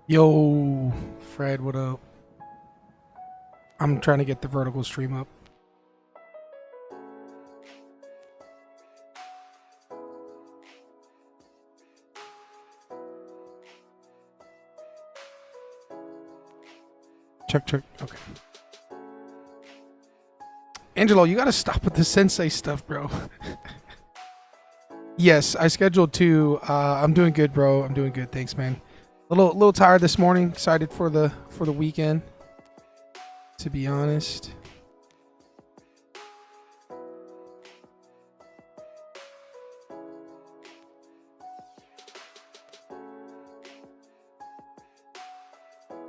Yo, Fred, what up? I'm trying to get the vertical stream up. Check. Okay. Angelo, you gotta stop with the sensei stuff, bro. Yes, I scheduled two. I'm doing good, bro. I'm doing good. Thanks, man. A little tired this morning. Excited for the weekend, to be honest.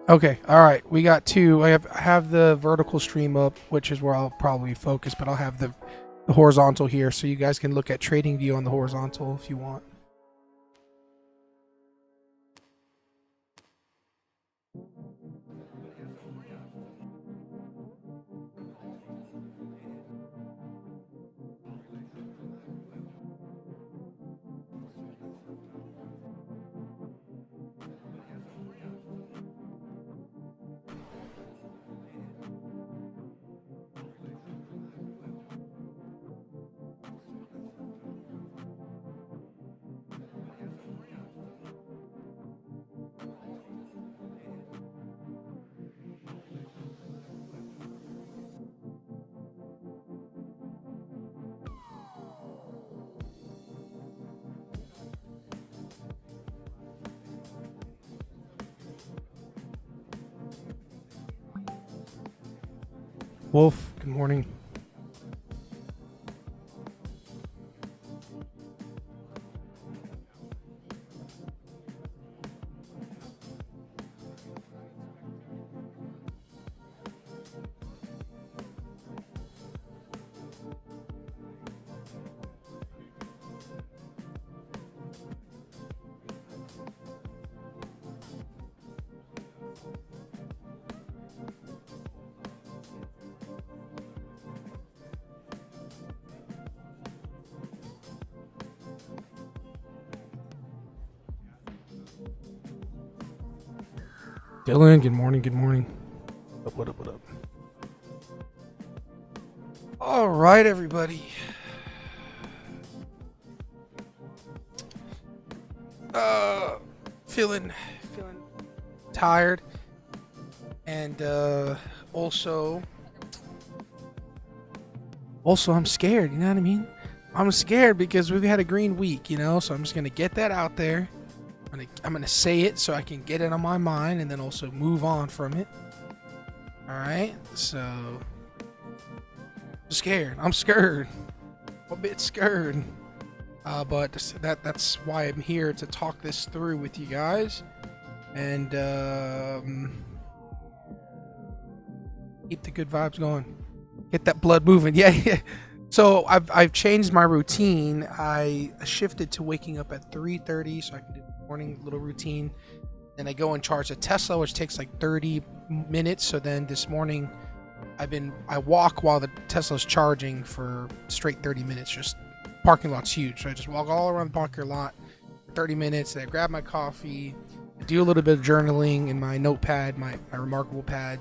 Okay, all right. We got two. I have the vertical stream up, which is where I'll probably focus, but I'll have the horizontal here, so you guys can look at trading view on the horizontal if you want. Wolf, good morning. Dylan, good morning, good morning. What up? All right, everybody. Feeling tired, and also I'm scared. You know what I mean? I'm scared because we've had a green week, you know. So I'm just gonna get that out there. I'm gonna say it so I can get it on my mind, and then also move on from it. All right. So I'm scared. I'm a bit scared. But that's why I'm here to talk this through with you guys, and keep the good vibes going. Get that blood moving. Yeah. So I've changed my routine. I shifted to waking up at 3:30 so I can do the morning little routine. Then I go and charge a Tesla, which takes like 30 minutes. So then this morning I walk while the Tesla's charging for straight 30 minutes. Just parking lot's huge, so I just walk all around the parking lot for 30 minutes. Then I grab my coffee, I do a little bit of journaling in my notepad, my remarkable pad.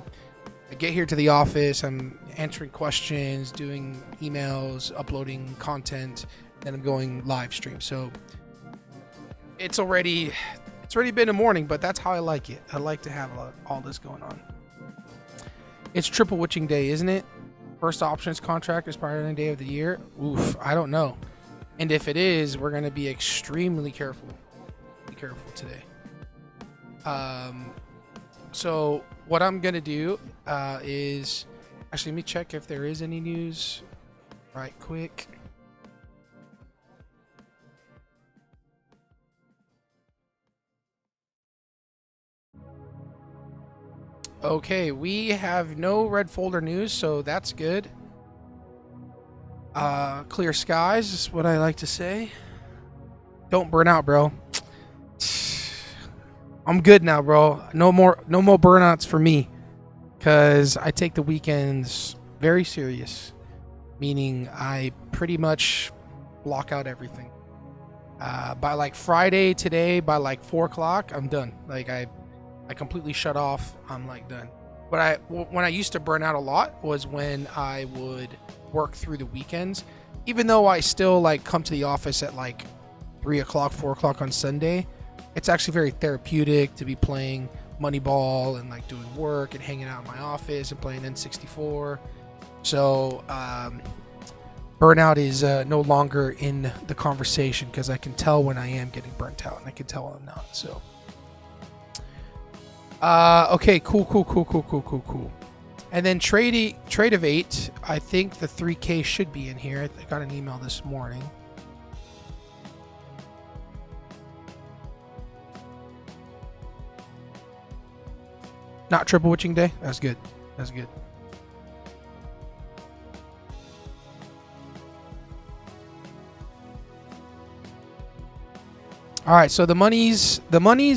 I get here to the office, I'm answering questions, doing emails, uploading content, then I'm going live stream. So it's already It's already been a morning, but that's how I like it. I like to have all this going on. It's triple witching day, isn't it? First options contract is prior to the day of the year. Oof, I don't know. And if it is, we're going to be extremely careful. Be careful today. So what I'm going to do is... Actually, let me check if there is any news right quick. Okay, we have no red folder news, so that's good. Clear skies is what I like to say. Don't burn out, bro. I'm good now, bro. No more burnouts for me, because I take the weekends very serious, meaning I pretty much block out everything. By like Friday today, by like 4 o'clock, I'm done. Like I completely shut off. I'm like done. But when I used to burn out a lot was when I would work through the weekends, even though I still like come to the office at like 3 o'clock, 4 o'clock on Sunday. It's actually very therapeutic to be playing Moneyball and like doing work and hanging out in my office and playing N64. So burnout is no longer in the conversation, because I can tell when I am getting burnt out and I can tell when I'm not. So okay, cool. And then trade of 8, I think the 3K should be in here. I got an email this morning. Not triple witching day? That's good. That's good. All right, so the monies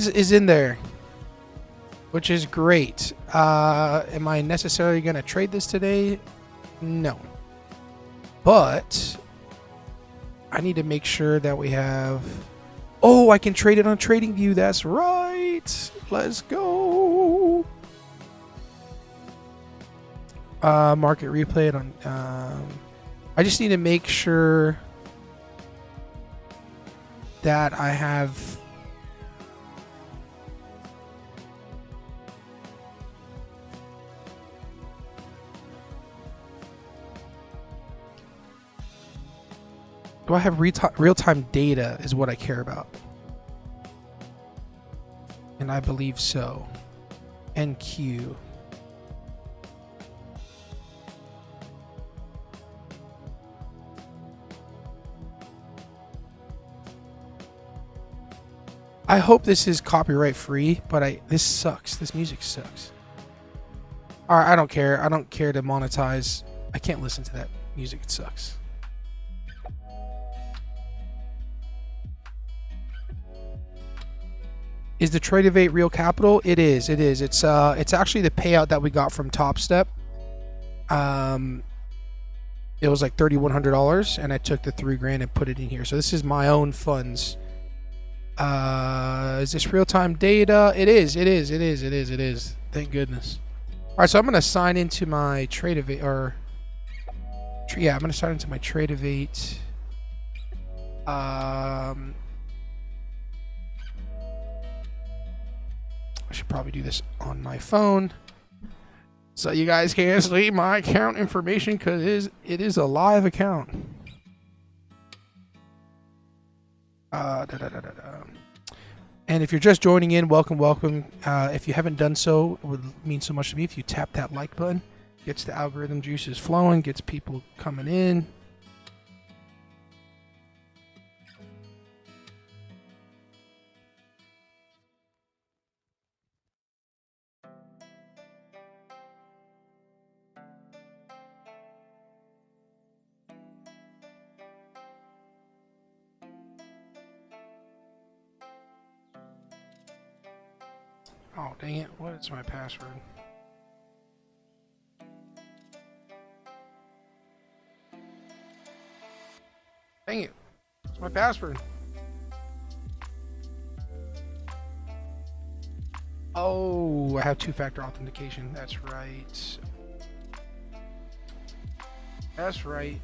is in there, which is great. Am I necessarily going to trade this today? No. But I need to make sure that we have... Oh, I can trade it on TradingView. That's right. Let's go. Market replay it on... I just need to make sure that I have... Do I have real-time data is what I care about. And I believe so. NQ. I hope this is copyright free, but this sucks. This music sucks. Alright, I don't care. I don't care to monetize. I can't listen to that music. It sucks. Is the trade of 8 real capital? It is. It is. It's actually the payout that we got from TopStep. It was like $3,100, and I took the $3,000 and put it in here. So this is my own funds. Is this real-time data? It is. It is. It is. It is. It is. Thank goodness. All right, so I'm gonna sign into my trade of 8, or yeah, I'm gonna sign into my trade of 8. I should probably do this on my phone, so you guys can't see my account information, because it is a live account. And if you're just joining in, welcome. If you haven't done so, it would mean so much to me if you tap that like button. Gets the algorithm juices flowing, gets people coming in. Oh, dang it. What is my password? Dang it. What's my password? Oh, I have two-factor authentication. That's right. That's right.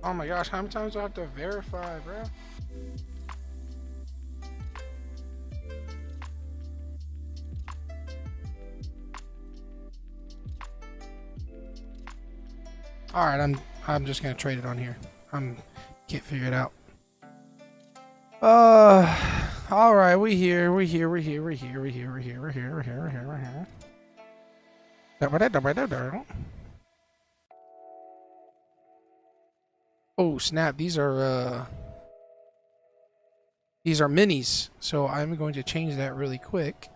Oh my gosh, how many times do I have to verify, bro? All right, I'm just gonna trade it on here. Can't figure it out. All right, we're here. Oh snap! These are minis, so I'm going to change that really quick.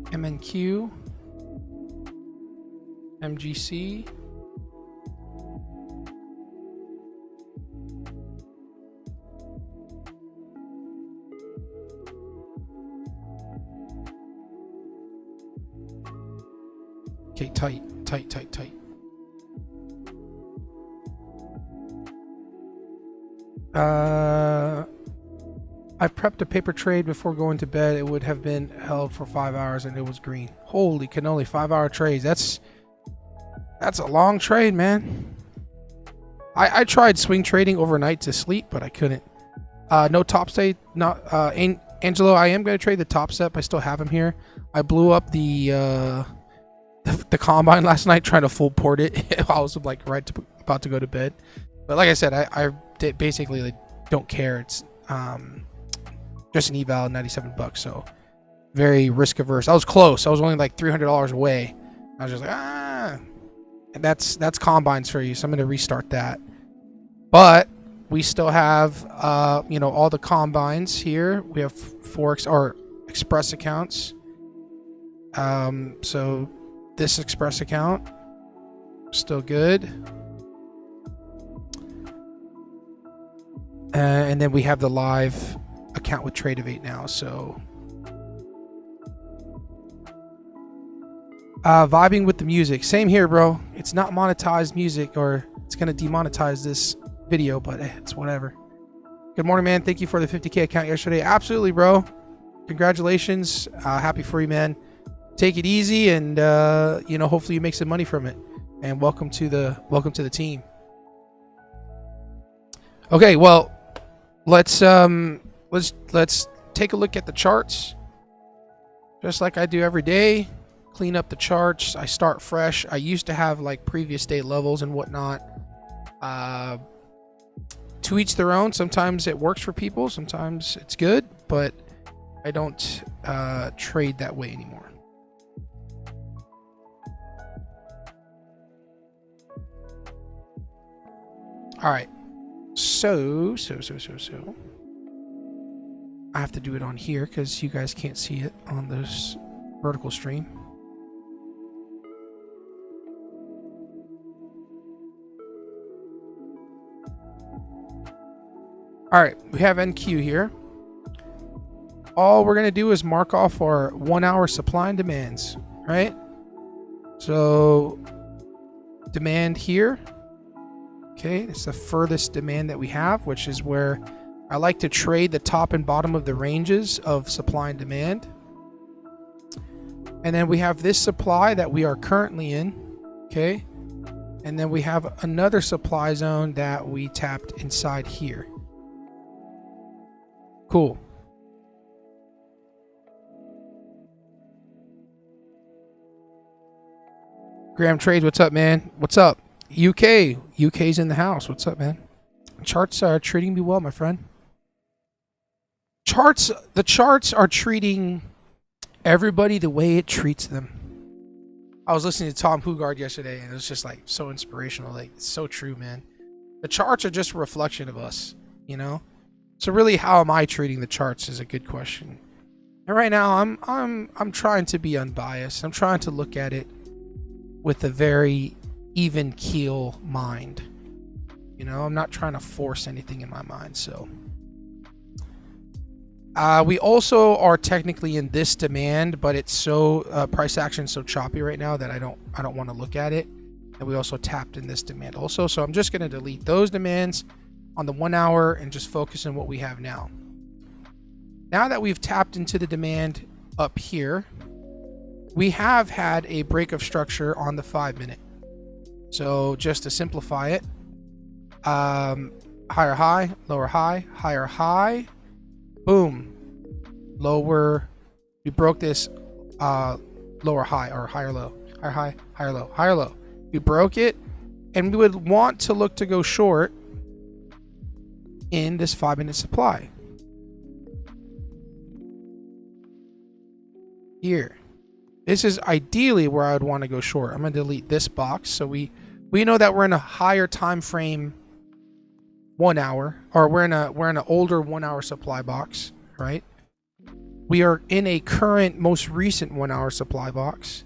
MNQ, MGC. Okay, tight. I prepped a paper trade before going to bed. It would have been held for 5 hours and it was green. Holy cannoli, 5-hour trades. That's a long trade, man. I tried swing trading overnight to sleep, but I couldn't. No TopStep. Not Angelo. I am going to trade the TopStep. I still have him here. I blew up the combine last night trying to full port it. I was like about to go to bed, but like I said, I basically like, don't care. It's just an eval, $97, so very risk averse. I was close. I was only like $300 away. I was just like, and that's combines for you. So I'm going to restart that. But we still have all the combines here. We have Forex or Express accounts. So this Express account still good. And then we have the live account with Tradeovate now. So vibing with the music. Same here, bro. It's not monetized music, or it's gonna demonetize this video, but it's whatever. Good morning, man. Thank you for the 50K account yesterday. Absolutely, bro. Congratulations. Happy for you, man. Take it easy, and hopefully you make some money from it. And welcome to the team. Okay, well, let's take a look at the charts, just like I do every day. Clean up the charts. I start fresh. I used to have like previous day levels and whatnot. To each their own. Sometimes it works for people, sometimes it's good, but I don't trade that way anymore. All right, so I have to do it on here because you guys can't see it on this vertical stream. All right, we have NQ here. All we're gonna do is mark off our 1 hour supply and demands, right? So demand here. Okay, it's the furthest demand that we have, which is where I like to trade the top and bottom of the ranges of supply and demand. And then we have this supply that we are currently in, okay? And then we have another supply zone that we tapped inside here. Cool. Graham Trades, what's up, man? What's up? UK's in the house. What's up, man? Charts are treating me well, my friend. The charts are treating everybody the way it treats them. I was listening to Tom Hugard yesterday, and it was just like so inspirational. Like, it's so true, man. The charts are just a reflection of us, you know? So really, how am I treating the charts is a good question. And right now, I'm trying to be unbiased. I'm trying to look at it with a very even keel mind. You know, I'm not trying to force anything in my mind. So we also are technically in this demand, but it's so price action so choppy right now that I don't want to look at it. And we also tapped in this demand also. So I'm just going to delete those demands on the 1 hour and just focus on what we have now. Now that we've tapped into the demand up here, we have had a break of structure on the 5-minute. So just to simplify it, higher high, lower high, higher high, boom, lower. We broke this lower high or higher low, higher high, higher low, higher low. We broke it, and we would want to look to go short in this 5-minute supply here. This is ideally where I would want to go short. I'm going to delete this box. So we know that we're in a higher time frame 1 hour, or we're in an older 1 hour supply box, right? We are in a current, most recent 1 hour supply box.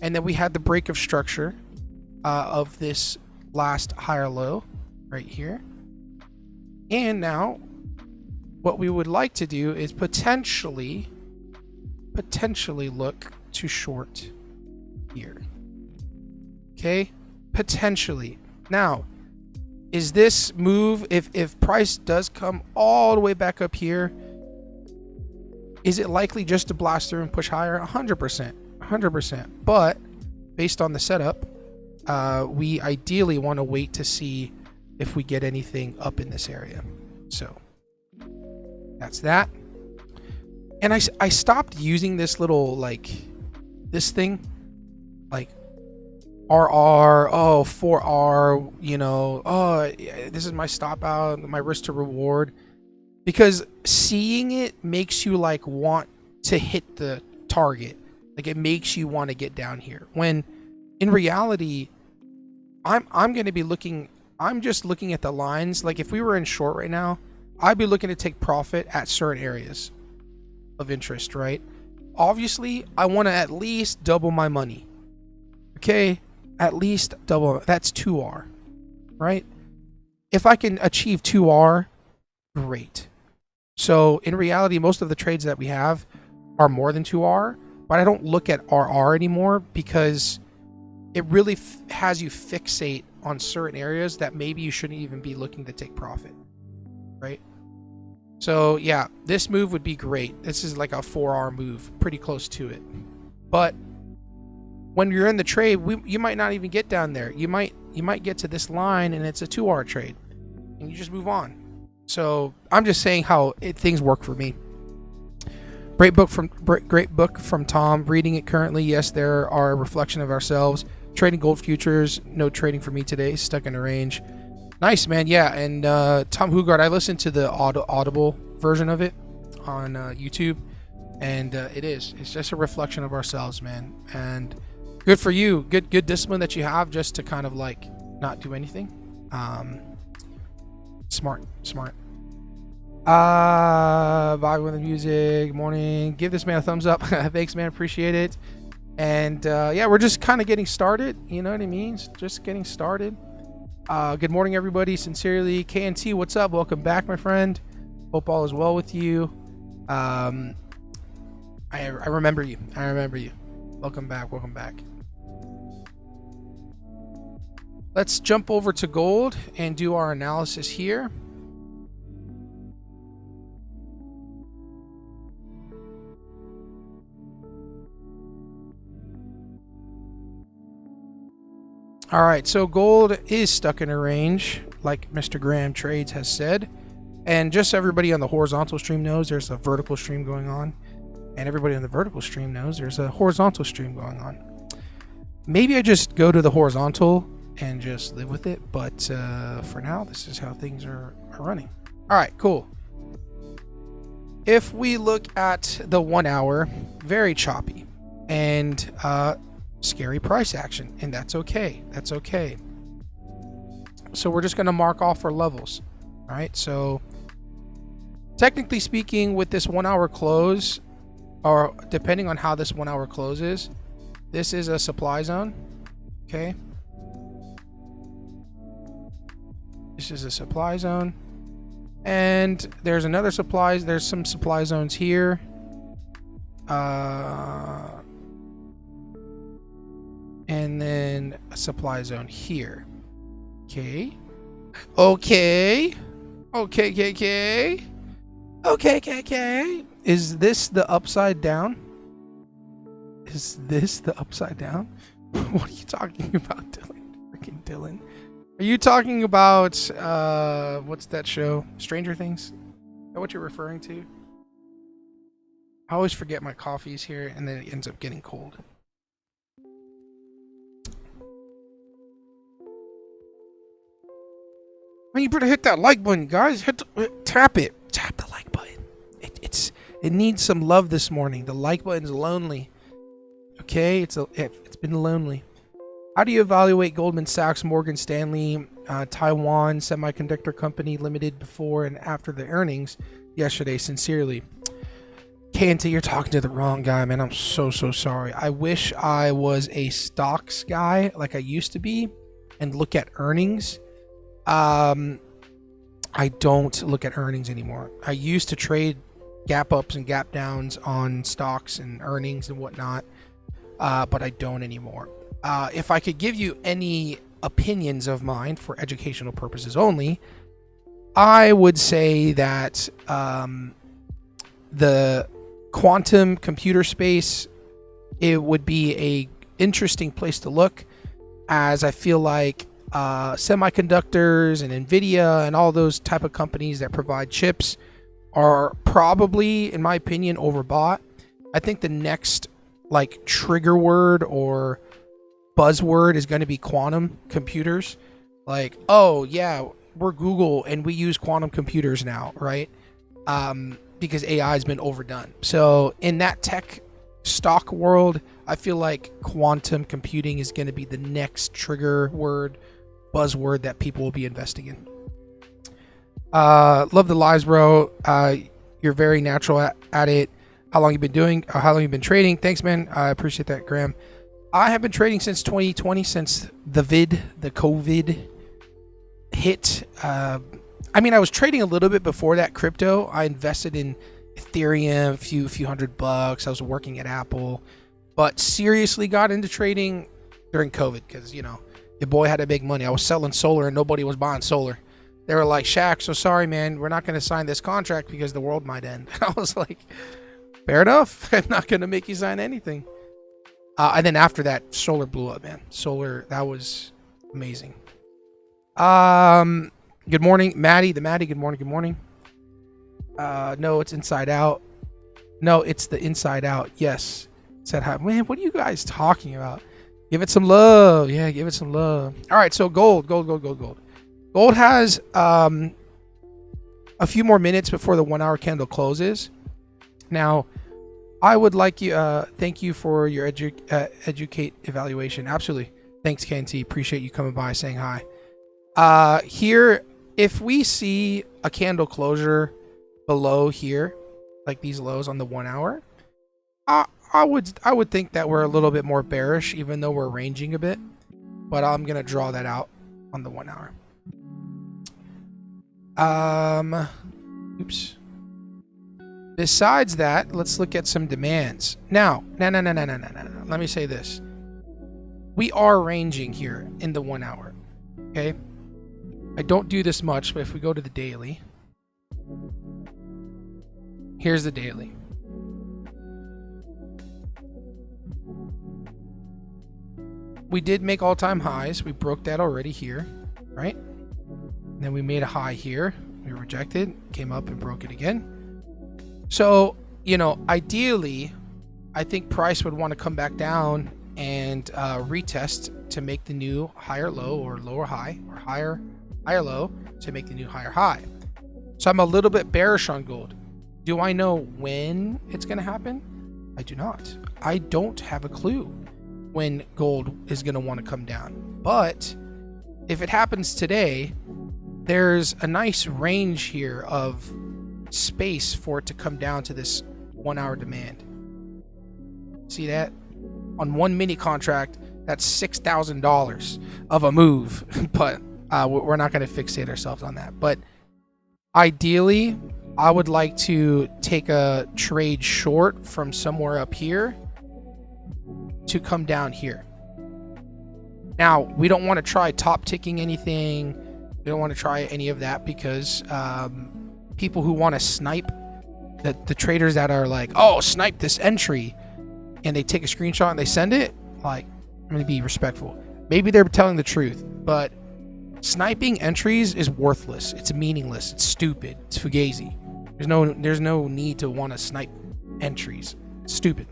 And then we had the break of structure of this last higher low right here. And now what we would like to do is potentially look to short here. Okay, potentially. Now, is this move, if price does come all the way back up here, is it likely just to blast through and push higher? 100%. But based on the setup, we ideally want to wait to see if we get anything up in this area. So that's that. And I stopped using this little, like, this thing, like RR, oh, 4R, you know, oh, this is my stop out, my risk to reward, because seeing it makes you like want to hit the target. Like, it makes you want to get down here, when in reality, I'm going to be looking, I'm just looking at the lines. Like, if we were in short right now, I'd be looking to take profit at certain areas of interest, right? Obviously, I want to at least double my money. Okay, at least double. That's 2R, right? If I can achieve 2R, great. So in reality, most of the trades that we have are more than 2R, but I don't look at RR anymore, because it really has you fixate on certain areas that maybe you shouldn't even be looking to take profit, right? So yeah, this move would be great. This is like a 4R move, pretty close to it. But when you're in the trade, you might not even get down there. You might get to this line and it's a 2R trade, and you just move on. So I'm just saying how things work for me. Great book from Tom. Reading it currently. Yes, there are a reflection of ourselves. Trading gold futures. No trading for me today. Stuck in a range. Nice, man. Yeah, and Tom Hugard, I listened to the audible version of it on YouTube, and it's just a reflection of ourselves, man. And good for you. Good discipline that you have, just to kind of like not do anything. Smart. Vibe with the music. Morning. Give this man a thumbs up. Thanks, man. Appreciate it. And yeah, we're just kind of getting started. You know what I mean? Just getting started. Good morning, everybody. Sincerely, KNT, what's up? Welcome back, my friend. Hope all is well with you. I remember you. Welcome back. Let's jump over to gold and do our analysis here. All right, so gold is stuck in a range, like Mr. Graham Trades has said. And just so everybody on the horizontal stream knows, there's a vertical stream going on. And everybody on the vertical stream knows there's a horizontal stream going on. Maybe I just go to the horizontal and just live with it. But for now, this is how things are running. All right, cool. If we look at the 1 hour, very choppy. And scary price action, and that's okay. So we're just going to mark off our levels. All right, so technically speaking, with this 1 hour close, or depending on how this 1 hour closes, this is a supply zone. Okay, this is a supply zone, and there's some supply zones here. And then a supply zone here. Okay. Is this the upside down? Is this the upside down? What are you talking about, Dylan? Freaking Dylan. Are you talking about what's that show? Stranger Things? Is that what you're referring to? I always forget my coffee's here and then it ends up getting cold. Well, you better hit that like button, guys. Tap it. Tap the like button. It needs some love this morning. The like button's lonely. Okay, it's been lonely. How do you evaluate Goldman Sachs, Morgan Stanley, Taiwan Semiconductor Company Limited before and after the earnings yesterday? Sincerely, KNT, you're talking to the wrong guy, man. I'm so sorry. I wish I was a stocks guy like I used to be and look at earnings. I don't look at earnings anymore. I used to trade gap ups and gap downs on stocks and earnings and whatnot, but I don't anymore. If I could give you any opinions of mine for educational purposes only, I would say that the quantum computer space, it would be a interesting place to look, as I feel like semiconductors and Nvidia and all those type of companies that provide chips are probably, in my opinion, overbought. I think the next like trigger word or buzzword is going to be quantum computers. Like, oh yeah, we're Google and we use quantum computers now, right? Because AI has been overdone. So in that tech stock world, I feel like quantum computing is going to be the next trigger word, buzzword that people will be investing in. Love the lives, bro. You're very natural at it. How long you been doing? How long you been trading? Thanks, man. I appreciate that, Graham. I have been trading since 2020, since the COVID hit. I mean, I was trading a little bit before that crypto. I invested in Ethereum, a few $100. I was working at Apple, but seriously got into trading during COVID because, you know, your boy had to make money. I was selling solar and nobody was buying solar. They were like, Shaq, so sorry, man, we're not going to sign this contract because the world might end. I was like, fair enough. I'm not going to make you sign anything. And then after that, solar blew up, man. Solar, that was amazing. Good morning, Maddie. The Maddie, good morning. No, it's inside out. No, it's the inside out. Yes. Said hi. Man, what are you guys talking about? Give it some love. Yeah, give it some love. All right, so gold. Gold has a few more minutes before the 1 hour candle closes. Now, I would like you, thank you for your educate evaluation. Absolutely. Thanks, KNT. Appreciate you coming by, saying hi. Here, if we see a candle closure below here, like these lows on the 1 hour, I would think that we're a little bit more bearish, even though we're ranging a bit. But I'm gonna draw that out on the 1 hour. Oops. Besides that, let's look at some demands. Now, no. Let me say this. We are ranging here in the 1 hour. Okay. I don't do this much, but if we go to the daily, here's the daily. We did make all-time highs. We broke that already here, right? And then we made a high here. We rejected, came up and broke it again. So, you know, ideally, I think price would want to come back down and retest to make the new higher low or lower high, or higher low to make the new higher high. So I'm a little bit bearish on gold. Do I know when it's going to happen? I do not. I don't have a clue when gold is going to want to come down. But if it happens today, there's a nice range here of space for it to come down to this 1 hour demand. See that? On one mini contract, that's $6,000 of a move, but we're not going to fixate ourselves on that. But ideally, I would like to take a trade short from somewhere up here to come down here. Now, we don't want to try top ticking anything. We don't want to try any of that because people who want to snipe, the traders that are like, oh, snipe this entry, and they take a screenshot and they send it, like, I'm going to be respectful. Maybe they're telling the truth, but sniping entries is worthless. It's meaningless. It's stupid. It's fugazi. There's no need to want to snipe entries. It's stupid.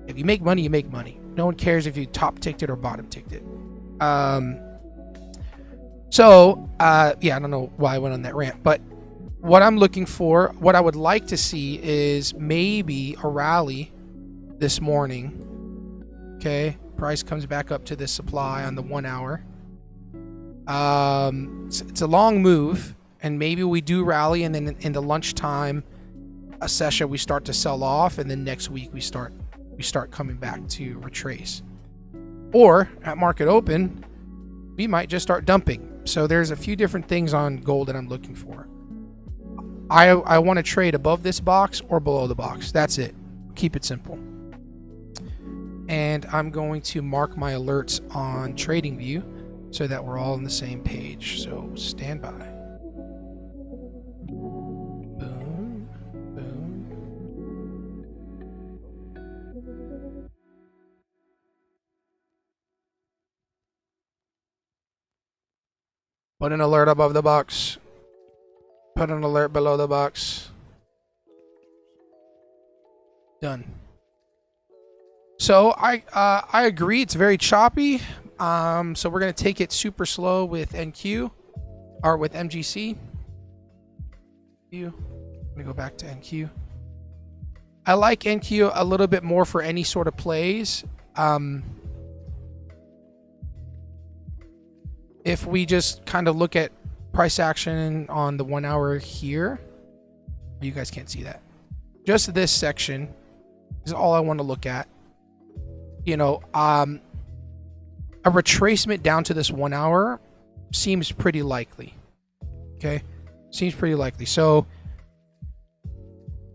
If you make money, you make money. No one cares if you top ticked it or bottom ticked it. Yeah, I don't know why I went on that rant, but what I'm looking for, what I would like to see is maybe a rally this morning. Okay, price comes back up to this supply on the 1 hour. It's a long move, and maybe we do rally, and then in the lunchtime a session we start to sell off, and then next week we start coming back to retrace. Or at market open, we might just start dumping. So there's a few different things on gold that I'm looking for. I want to trade above this box or below the box. That's it. Keep it simple. And I'm going to mark my alerts on TradingView so that we're all on the same page. So stand by. Boom, boom. Put an alert above the box. Put an alert below the box. Done. So I agree, it's very choppy. So we're gonna take it super slow with NQ or with MGC. I'm gonna go back to NQ. I like NQ a little bit more for any sort of plays. If we just kind of look at price action on the 1 hour here, you guys can't see that. Just this section is all I want to look at. You know, a retracement down to this 1 hour seems pretty likely. Okay, seems pretty likely. So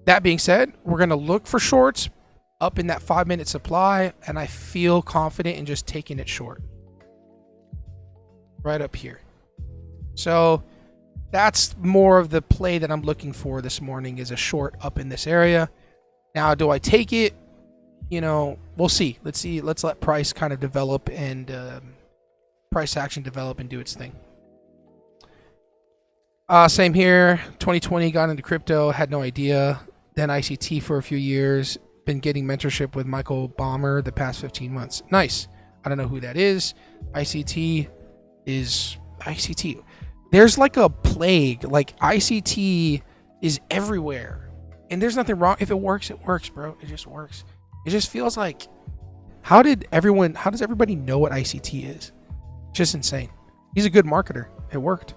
that being said, we're going to look for shorts up in that 5-minute supply, and I feel confident in just taking it short right up here. So that's more of the play that I'm looking for this morning, is a short up in this area. Now, do I take it? You know, we'll see. Let's see. Let's let price kind of develop and price action develop and do its thing. Same here. 2020 got into crypto, had no idea. Then ICT for a few years. Been getting mentorship with Michael Balmer the past 15 months. Nice. I don't know who that is. ICT is ICT. There's like a plague. Like ICT is everywhere, and there's nothing wrong. If it works, it works, bro. It just works. It just feels like, how does everybody know what ICT is? Just insane. He's a good marketer. It worked.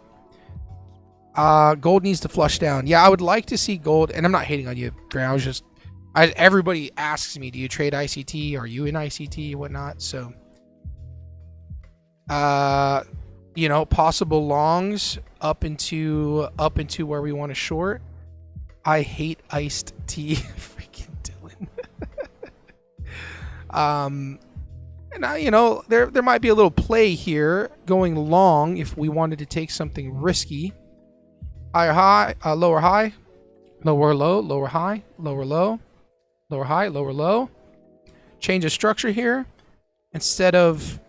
Gold needs to flush down. Yeah, I would like to see gold, and I'm not hating on you, Graham. Everybody asks me, do you trade ICT? Are you in ICT? Whatnot. So, you know, possible longs up into where we want to short. I hate iced tea. Freaking Dylan. And you know, there might be a little play here going long if we wanted to take something risky. Higher high, lower high, lower low, lower high, lower low, lower high, lower low. Change the structure here. Instead of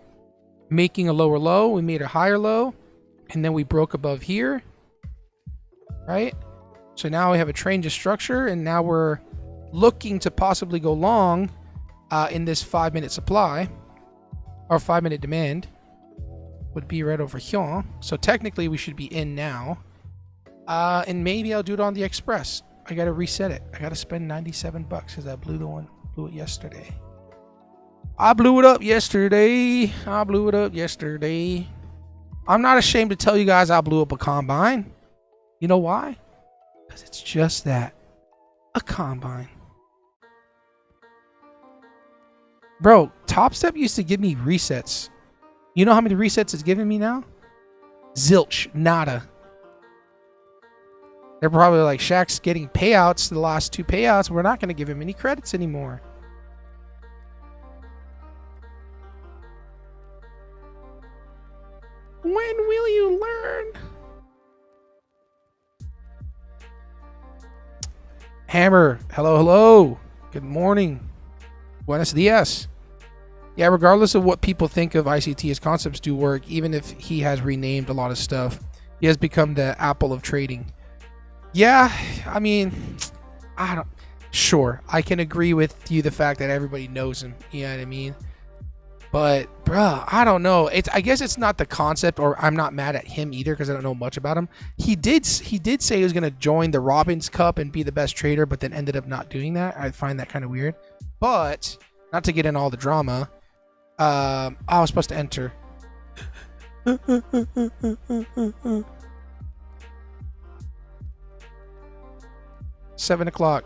making a lower low, we made a higher low, and then we broke above here, right? So now we have a change of structure, and now we're looking to possibly go long in this 5-minute supply, or 5-minute demand would be right over here. So technically we should be in now, and maybe I'll do it on the express. I gotta reset it. I gotta spend $97 because I blew it yesterday. I blew it up yesterday. I'm not ashamed to tell you guys I blew up a combine. You know why? Because it's just that. A combine. Bro, TopStep used to give me resets. You know how many resets it's giving me now? Zilch. Nada. They're probably like, Shaq's getting payouts, the last 2 payouts. We're not going to give him any credits anymore. When will you learn? Hammer, hello. Good morning. Buenos dias. Yeah, regardless of what people think of ICT, his concepts do work, even if he has renamed a lot of stuff. He has become the Apple of trading. Yeah, I mean, sure, I can agree with you the fact that everybody knows him. You know what I mean? But, bruh, I don't know. I guess it's not the concept, or I'm not mad at him either because I don't know much about him. He did say he was going to join the Robbins Cup and be the best trader, but then ended up not doing that. I find that kind of weird. But, not to get in all the drama, I was supposed to enter. 7 o'clock.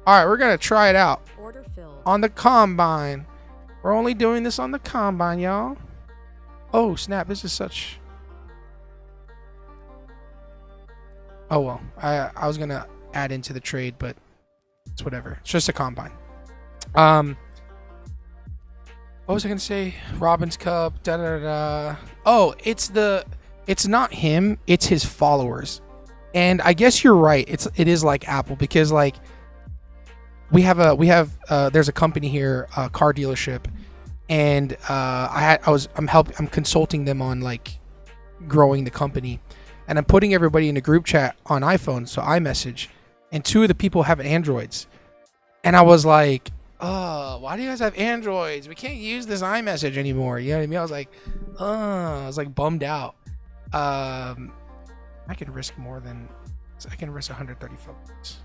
All right, we're going to try it out on the Combine. We're only doing this on the Combine, y'all. Oh, snap. This is such... Oh, well. I was going to add into the trade, but it's whatever. It's just a Combine. What was I going to say? Robbins Cup. Da-da-da. Oh, it's not him. It's his followers. And I guess you're right. It is like Apple because, like, there's a company here, a car dealership, and I'm consulting them on like growing the company, and I'm putting everybody in a group chat on iPhone, so iMessage, and 2 of the people have Androids, and I was like, oh, why do you guys have Androids? We can't use this iMessage anymore. You know what I mean? I was like bummed out. I can risk 130 focus.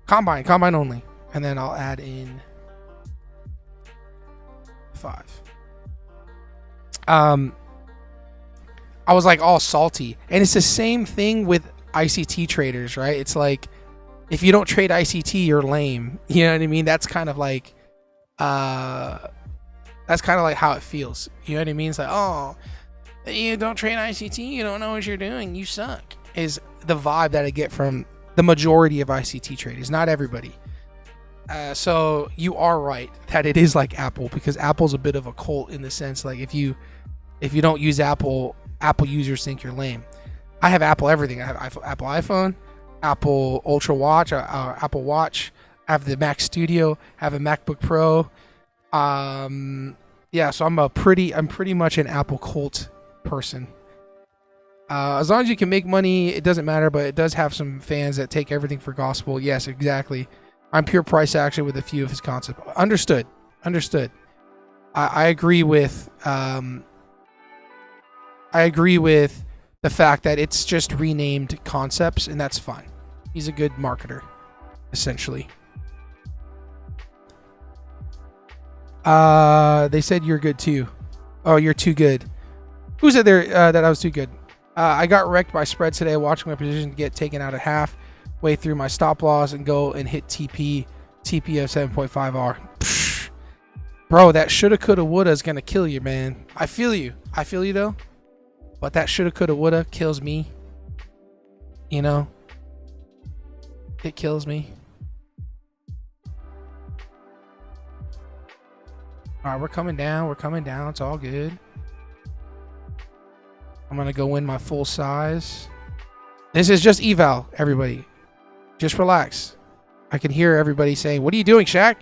Combine only, and then I'll add in 5. I was like all salty, and it's the same thing with ICT traders, right? It's like if you don't trade ICT, you're lame. You know what I mean? That's kind of like how it feels. You know what I mean? It's like, oh, you don't trade ICT, you don't know what you're doing, you suck. Is the vibe that I get from the majority of ICT traders, not everybody. So you are right that it is like Apple, because Apple's a bit of a cult in the sense, like if you don't use Apple users think you're lame. I have Apple everything. I have Apple iPhone, Apple Ultra Watch, Apple Watch. I have the Mac Studio. I have a MacBook Pro. Yeah, so I'm pretty much an Apple cult person. As long as you can make money, it doesn't matter, but it does have some fans that take everything for gospel. Yes, exactly. I'm pure price action with a few of his concepts. Understood. I agree with the fact that it's just renamed concepts, and that's fine. He's a good marketer, essentially. They said you're good too. Oh, you're too good. Who said there that I was too good? I got wrecked by spreads today, watching my position get taken out at halfway through my stop loss and go and hit TP of 7.5R. Psh. Bro, that shoulda, coulda, woulda is going to kill you, man. I feel you though. But that shoulda, coulda, woulda kills me. You know? It kills me. Alright, we're coming down. It's all good. I'm going to go in my full size. This is just eval, everybody. Just relax. I can hear everybody saying, what are you doing, Shaq?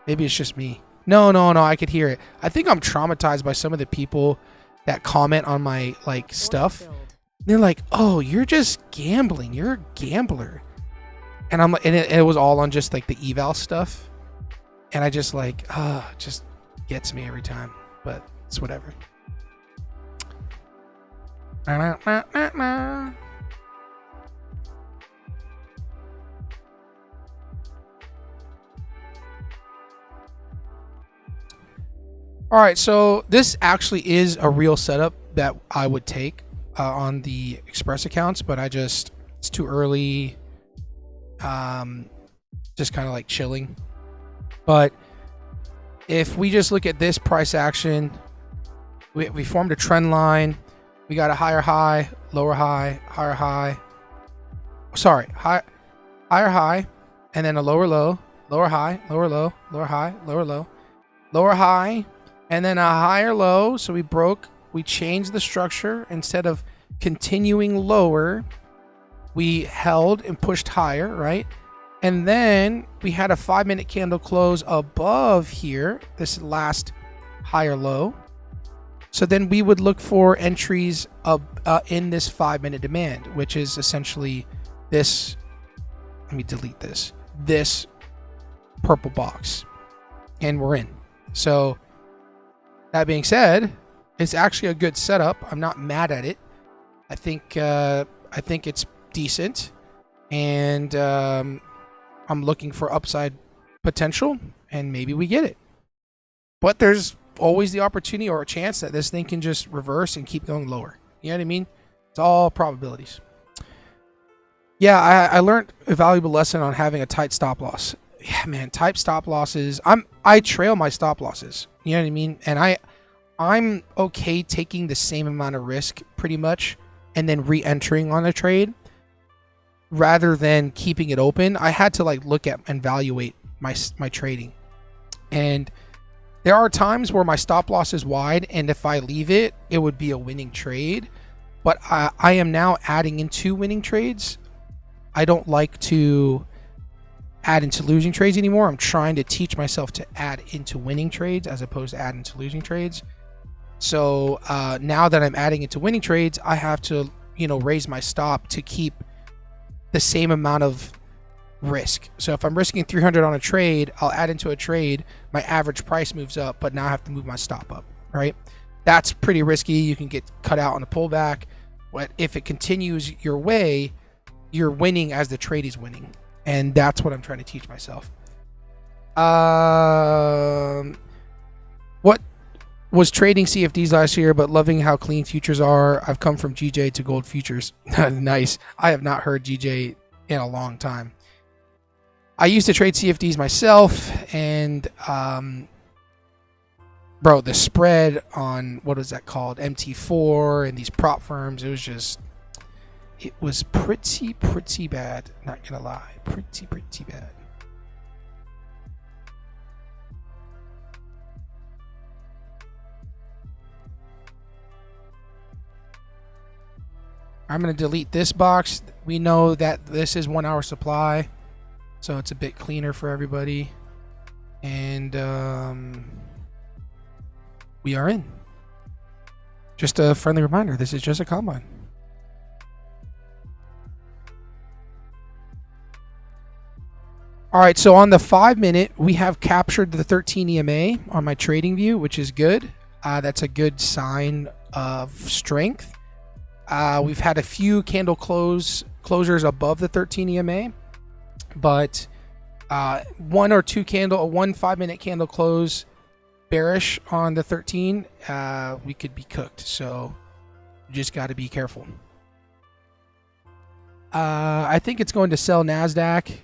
Maybe it's just me. No, I could hear it. I think I'm traumatized by some of the people that comment on my like stuff. They're like, oh, you're just gambling. You're a gambler. And I'm like, and it was all on just like the eval stuff. And I just like, just gets me every time. But it's whatever. All right, so this actually is a real setup that I would take on the Express accounts, but it's too early. Just kind of like chilling. But if we just look at this price action, we formed a trend line. We got a higher high, lower high, higher high. Sorry, higher high, and then a lower low, lower high, lower low, lower high, lower low, lower high, and then a higher low. So we changed the structure. Instead of continuing lower, we held and pushed higher, right? And then we had a 5-minute candle close above here, this last higher low. So then we would look for entries in this 5-minute demand, which is essentially this. Let me delete this purple box, and we're in. So that being said, it's actually a good setup. I'm not mad at it. I think it's decent, and I'm looking for upside potential, and maybe we get it. But there's always the opportunity or a chance that this thing can just reverse and keep going lower. You know what I mean? It's all probabilities. Yeah, I learned a valuable lesson on having a tight stop loss. Yeah, man, tight stop losses. I trail my stop losses. You know what I mean? And I'm okay taking the same amount of risk pretty much and then re-entering on a trade rather than keeping it open. I had to like look at and evaluate my trading. And there are times where my stop loss is wide, and if I leave it, it would be a winning trade. But I am now adding into winning trades. I don't like to add into losing trades anymore. I'm trying to teach myself to add into winning trades as opposed to add into losing trades. So now that I'm adding into winning trades, I have to, raise my stop to keep the same amount of risk. So if I'm risking 300 on a trade, I'll add into a trade. My average price moves up, but now I have to move my stop up, right? That's pretty risky. You can get cut out on a pullback. But if it continues your way, you're winning as the trade is winning. And that's what I'm trying to teach myself. What was trading CFDs last year, but loving how clean futures are. I've come from GJ to gold futures. Nice. I have not heard GJ in a long time. I used to trade CFDs myself, and bro, the spread on what was that called, MT4 and these prop firms, it was pretty bad. Not gonna lie, pretty bad. I'm gonna delete this box. We know that this is 1 hour supply, so it's a bit cleaner for everybody. And we are in. Just a friendly reminder, this is just a combine. All right, so on the 5-minute, we have captured the 13 EMA on my trading view, which is good. That's a good sign of strength. We've had a few candle closures above the 13 EMA, but one 5-minute candle close bearish on the 13, we could be cooked. So you just got to be careful. I think it's going to sell NASDAQ.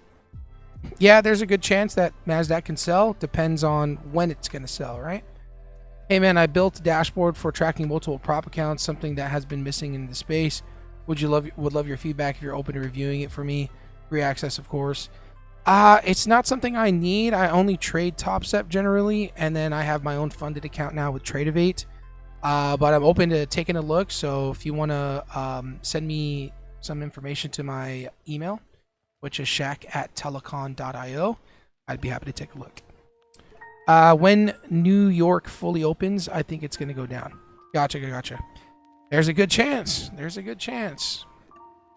Yeah, there's a good chance that NASDAQ can sell. Depends on when it's going to sell, right? Hey man, I built a dashboard for tracking multiple prop accounts, something that has been missing in the space. Would love your feedback if you're open to reviewing it for me. Free access, of course. It's not something I need. I only trade TopStep generally, and then I have my own funded account now with Tradeovate. But I'm open to taking a look. So if you want to send me some information to my email, which is shaq@telecon.io, I'd be happy to take a look. When New York fully opens, I think it's going to go down. Gotcha. There's a good chance.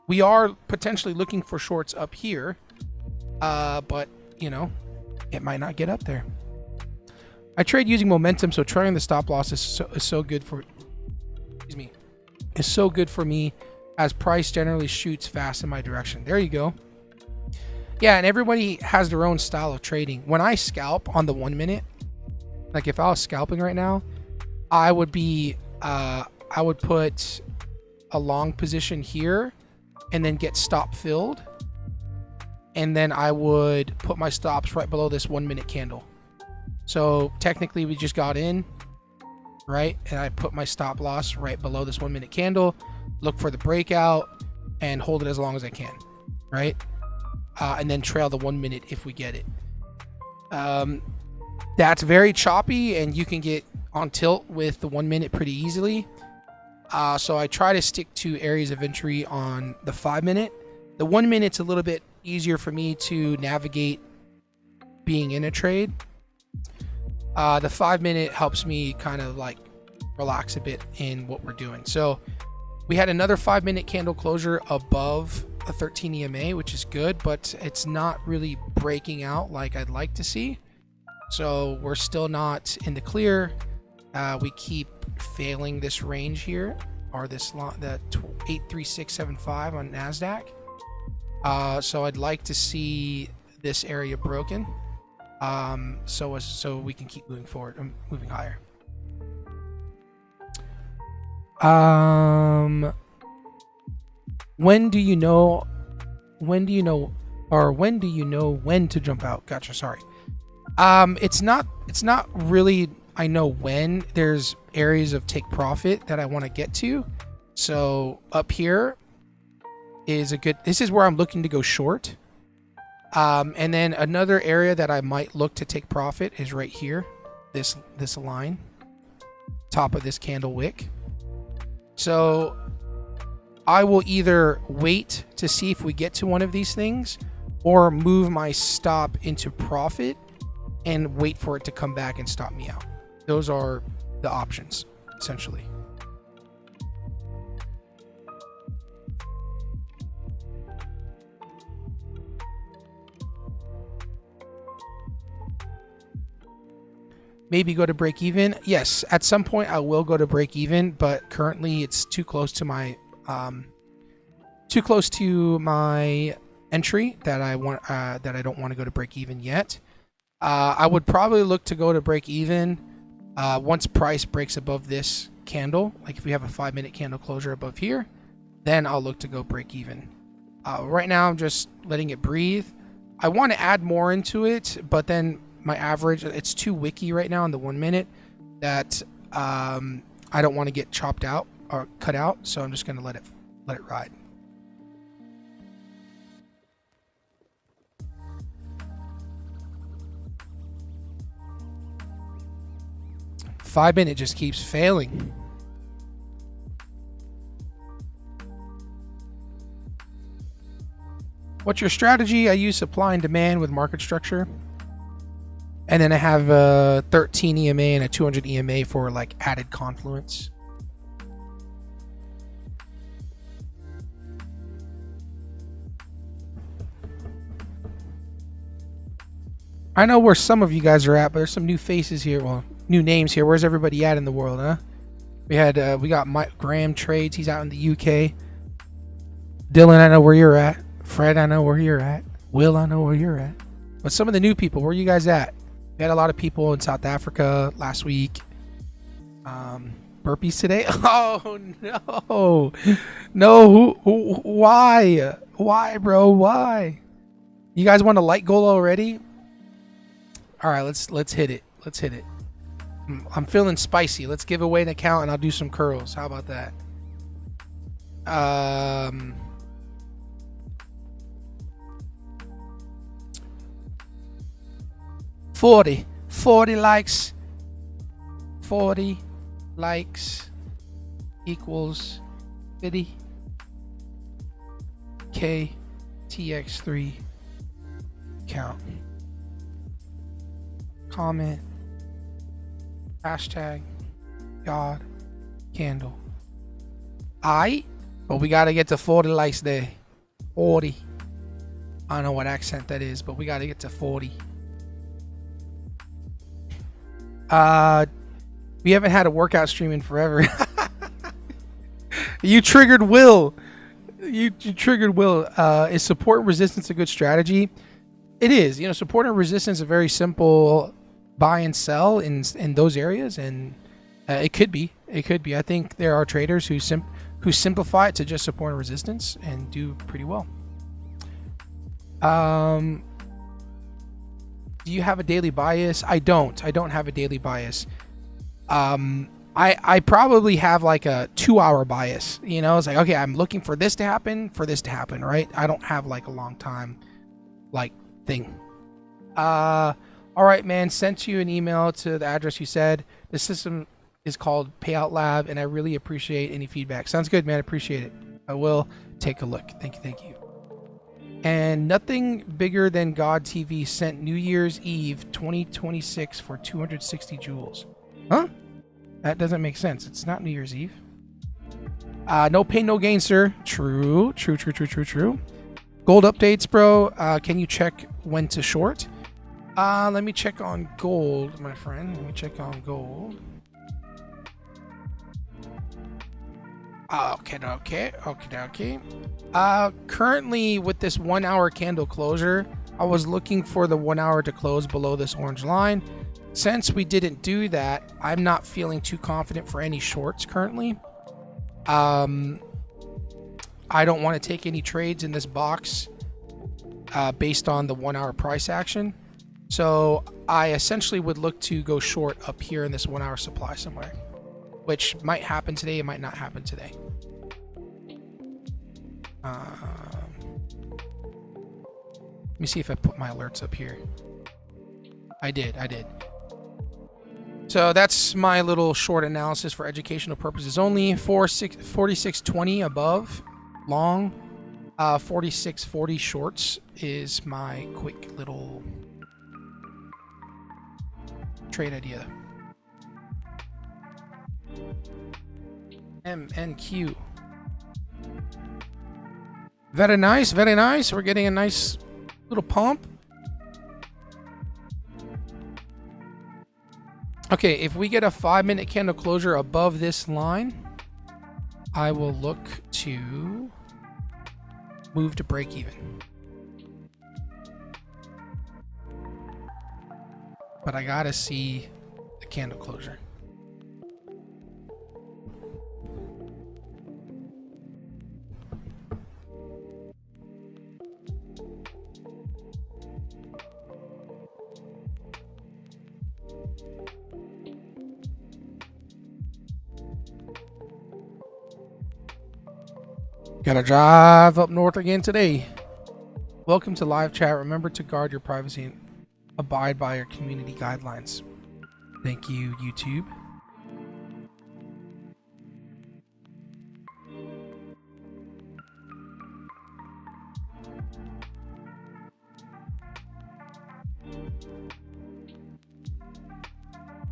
We are potentially looking for shorts up here, but it might not get up there. I trade using momentum, so trying the stop loss is so good for. Is so good for me, as price generally shoots fast in my direction. There you go. Yeah, and everybody has their own style of trading. When I scalp on the 1 minute, like if I was scalping right now, I would put a long position here and then get stop filled. And then I would put my stops right below this 1 minute candle. So technically we just got in, right? And I put my stop loss right below this 1 minute candle, look for the breakout and hold it as long as I can, right? And then trail the 1 minute if we get it. That's very choppy, and you can get on tilt with the 1 minute pretty easily. So I try to stick to areas of entry on the 5 minute. The 1 minute's a little bit, easier for me to navigate being in a trade. The 5 minute helps me kind of like relax a bit in what we're doing. So we had another 5 minute candle closure above a 13 EMA, which is good, but it's not really breaking out like I'd like to see. So we're still not in the clear. We keep failing this range here, or this the 83675 on NASDAQ. So I'd like to see this area broken, so we can keep moving forward and moving higher. When do you know when to jump out? Gotcha. Sorry. It's not really I know when. There's areas of take profit that I want to get to. So up here is this is where I'm looking to go short. And then another area that I might look to take profit is right here, this line, top of this candle wick. So I will either wait to see if we get to one of these things, or move my stop into profit and wait for it to come back and stop me out. Those are the options, essentially. Maybe go to break even. Yes, at some point I will go to break even, but currently it's too close to my entry that I don't want to go to break even yet. I would probably look to go to break even once price breaks above this candle. Like if we have a 5 minute candle closure above here, then I'll look to go break even. Right now I'm just letting it breathe. I want to add more into it, but then my average, it's too wicky right now in the 1 minute that I don't want to get chopped out or cut out, so I'm just going to let it ride. Five minute just keeps failing. What's your strategy? I use supply and demand with market structure. And then I have a 13 EMA and a 200 EMA for like added confluence. I know where some of you guys are at, but there's some new faces here. Well, new names here. Where's everybody at in the world, huh? We got Mike Graham Trades. He's out in the UK. Dylan, I know where you're at. Fred, I know where you're at. Will, I know where you're at. But some of the new people, where are you guys at? We had a lot of people in South Africa last week. Burpees today? Oh no, no! Why? Why, bro? Why? You guys want a light goal already? All right, let's hit it. Let's hit it. I'm feeling spicy. Let's give away an account and I'll do some curls. How about that? 40 likes. 40 likes equals 50K TX3 count. Comment. Hashtag God candle. But we gotta get to 40 likes there. 40. I don't know what accent that is, but we gotta get to 40. We haven't had a workout stream in forever. You triggered Will. You triggered Will. Is support and resistance a good strategy? It is. You know, support and resistance is a very simple buy and sell in those areas, and it could be. It could be. I think there are traders who simplify it to just support and resistance and do pretty well. Do you have a daily bias? I don't have a daily bias. I probably have like a 2-hour bias. You know, it's like, okay, I'm looking for this to happen, right? I don't have like a long time like thing. All right, man, sent you an email to the address you said. The system is called Payout Lab, and I really appreciate any feedback. Sounds good, man. I appreciate it. I will take a look. Thank you. And nothing bigger than God TV sent New Year's Eve 2026 for 260 joules. Huh? That doesn't make sense. It's not New Year's Eve. No pain, no gain, sir. True. True. Gold updates, bro. Can you check when to short? Let me check on gold, my friend. Let me check on gold. Okay. Currently with this 1 hour candle closure, I was looking for the 1 hour to close below this orange line. Since we didn't do that, I'm not feeling too confident for any shorts currently. I don't want to take any trades in this box based on the 1 hour price action. So I essentially would look to go short up here in this 1 hour supply somewhere, which might happen today. It might not happen today. Let me see if I put my alerts up here. I did. So that's my little short analysis for educational purposes only. 4620 above long, 4640 shorts is my quick little trade idea. MNQ. Very nice. We're getting a nice little pump. Okay, if we get a 5-minute candle closure above this line, I will look to move to break even. But I gotta see the candle closure. Gotta drive up north again today. Welcome to live chat. Remember to guard your privacy and abide by your community guidelines. Thank you, YouTube.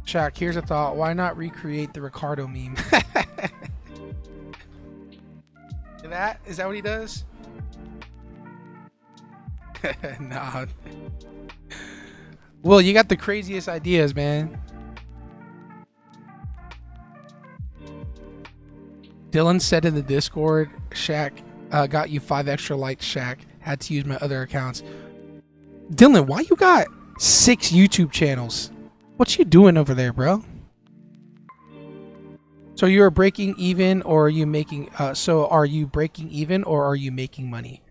Shaq, here's a thought. Why not recreate the Ricardo meme? Is that what he does? Nah. Well, you got the craziest ideas, man. Dylan said in the Discord, Shaq, got you 5 extra likes, Shaq. Had to use my other accounts. Dylan, why you got 6 YouTube channels? What you doing over there, bro? So you're breaking even, or are you making? Are you breaking even, or are you making money?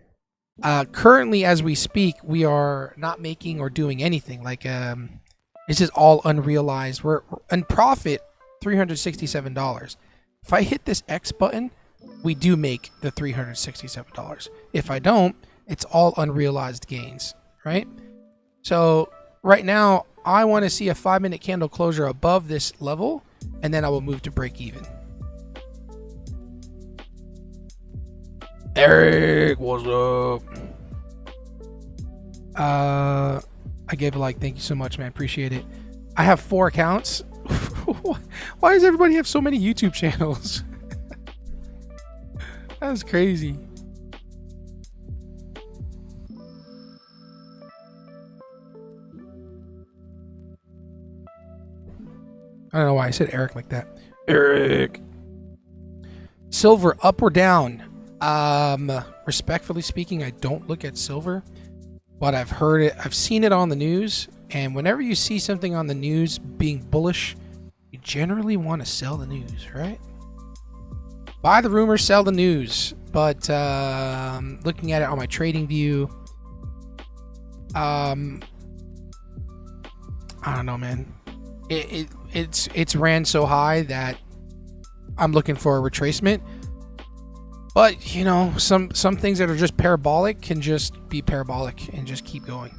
Currently, as we speak, we are not making or doing anything. Like, this is all unrealized. We're in profit, $367. If I hit this X button, we do make the $367. If I don't, it's all unrealized gains, right? So right now, I want to see a 5-minute candle closure above this level, and then I will move to break even. Eric, what's up? I gave a like. Thank you so much, man. Appreciate it. I have 4 accounts. Why does everybody have so many YouTube channels? That's crazy. I don't know why I said Eric like that. Eric. Silver up or down? Respectfully speaking, I don't look at silver, but I've heard it. I've seen it on the news, and whenever you see something on the news being bullish, you generally want to sell the news, right? Buy the rumor, sell the news. But looking at it on my trading view, I don't know, man. It's ran so high that I'm looking for a retracement. But you know, some things that are just parabolic can just be parabolic and just keep going.